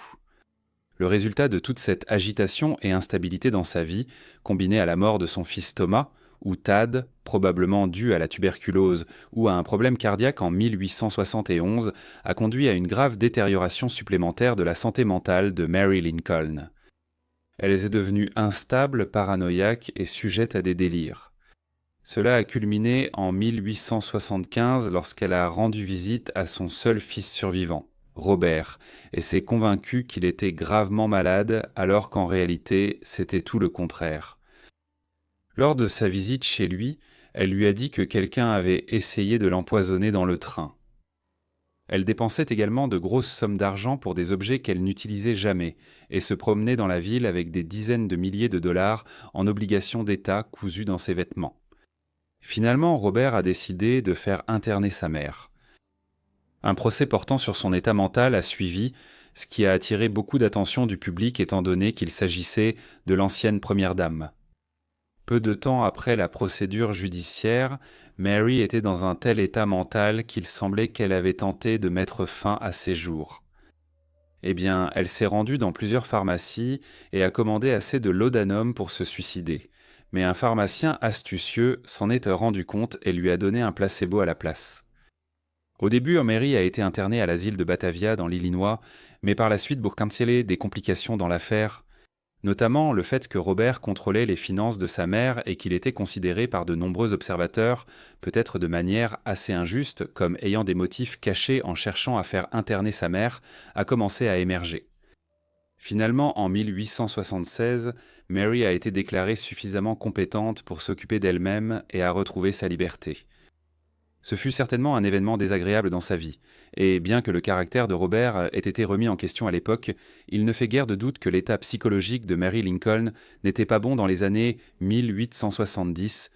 Le résultat de toute cette agitation et instabilité dans sa vie, combinée à la mort de son fils Thomas, ou Tad, probablement dû à la tuberculose ou à un problème cardiaque en 1871, a conduit à une grave détérioration supplémentaire de la santé mentale de Mary Lincoln. Elle est devenue instable, paranoïaque et sujette à des délires. Cela a culminé en 1875 lorsqu'elle a rendu visite à son seul fils survivant, Robert, et s'est convaincue qu'il était gravement malade alors qu'en réalité c'était tout le contraire. Lors de sa visite chez lui, elle lui a dit que quelqu'un avait essayé de l'empoisonner dans le train. Elle dépensait également de grosses sommes d'argent pour des objets qu'elle n'utilisait jamais et se promenait dans la ville avec des dizaines de milliers de dollars en obligations d'État cousues dans ses vêtements. Finalement, Robert a décidé de faire interner sa mère. Un procès portant sur son état mental a suivi, ce qui a attiré beaucoup d'attention du public étant donné qu'il s'agissait de l'ancienne première dame. Peu de temps après la procédure judiciaire, Mary était dans un tel état mental qu'il semblait qu'elle avait tenté de mettre fin à ses jours. Eh bien, elle s'est rendue dans plusieurs pharmacies et a commandé assez de laudanum pour se suicider. Mais un pharmacien astucieux s'en est rendu compte et lui a donné un placebo à la place. Au début, Mary a été internée à l'asile de Batavia dans l'Illinois, mais par la suite, pour canceller des complications dans l'affaire, notamment le fait que Robert contrôlait les finances de sa mère et qu'il était considéré par de nombreux observateurs, peut-être de manière assez injuste, comme ayant des motifs cachés en cherchant à faire interner sa mère, a commencé à émerger. Finalement, en 1876, Mary a été déclarée suffisamment compétente pour s'occuper d'elle-même et a retrouvé sa liberté. Ce fut certainement un événement désagréable dans sa vie, et bien que le caractère de Robert ait été remis en question à l'époque, il ne fait guère de doute que l'état psychologique de Mary Lincoln n'était pas bon dans les années 1870.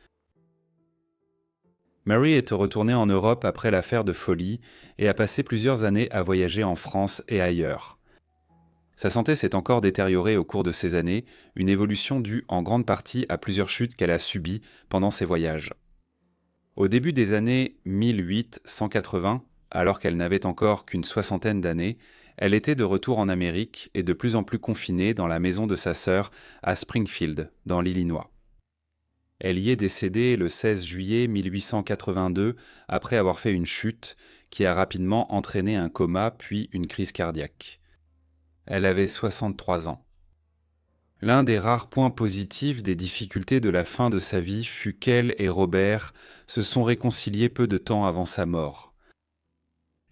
Mary est retournée en Europe après l'affaire de Folly et a passé plusieurs années à voyager en France et ailleurs. Sa santé s'est encore détériorée au cours de ces années, une évolution due en grande partie à plusieurs chutes qu'elle a subies pendant ses voyages. Au début des années 1880, alors qu'elle n'avait encore qu'une soixantaine d'années, elle était de retour en Amérique et de plus en plus confinée dans la maison de sa sœur à Springfield, dans l'Illinois. Elle y est décédée le 16 juillet 1882 après avoir fait une chute qui a rapidement entraîné un coma puis une crise cardiaque. Elle avait 63 ans. L'un des rares points positifs des difficultés de la fin de sa vie fut qu'elle et Robert se sont réconciliés peu de temps avant sa mort.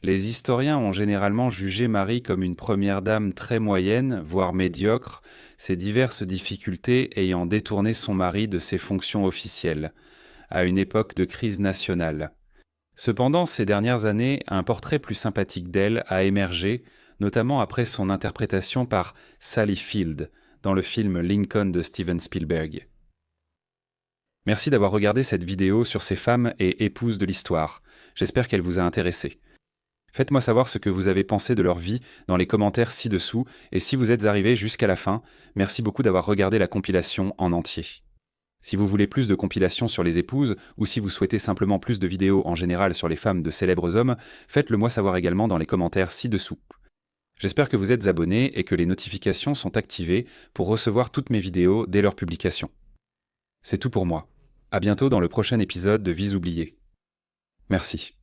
Les historiens ont généralement jugé Marie comme une première dame très moyenne, voire médiocre, ces diverses difficultés ayant détourné son mari de ses fonctions officielles, à une époque de crise nationale. Cependant, ces dernières années, un portrait plus sympathique d'elle a émergé, notamment après son interprétation par Sally Field dans le film Lincoln de Steven Spielberg. Merci d'avoir regardé cette vidéo sur ces femmes et épouses de l'histoire. J'espère qu'elle vous a intéressé. Faites-moi savoir ce que vous avez pensé de leur vie dans les commentaires ci-dessous, et si vous êtes arrivé jusqu'à la fin, merci beaucoup d'avoir regardé la compilation en entier. Si vous voulez plus de compilations sur les épouses, ou si vous souhaitez simplement plus de vidéos en général sur les femmes de célèbres hommes, faites-le moi savoir également dans les commentaires ci-dessous. J'espère que vous êtes abonnés et que les notifications sont activées pour recevoir toutes mes vidéos dès leur publication. C'est tout pour moi. À bientôt dans le prochain épisode de Vies oubliées. Merci.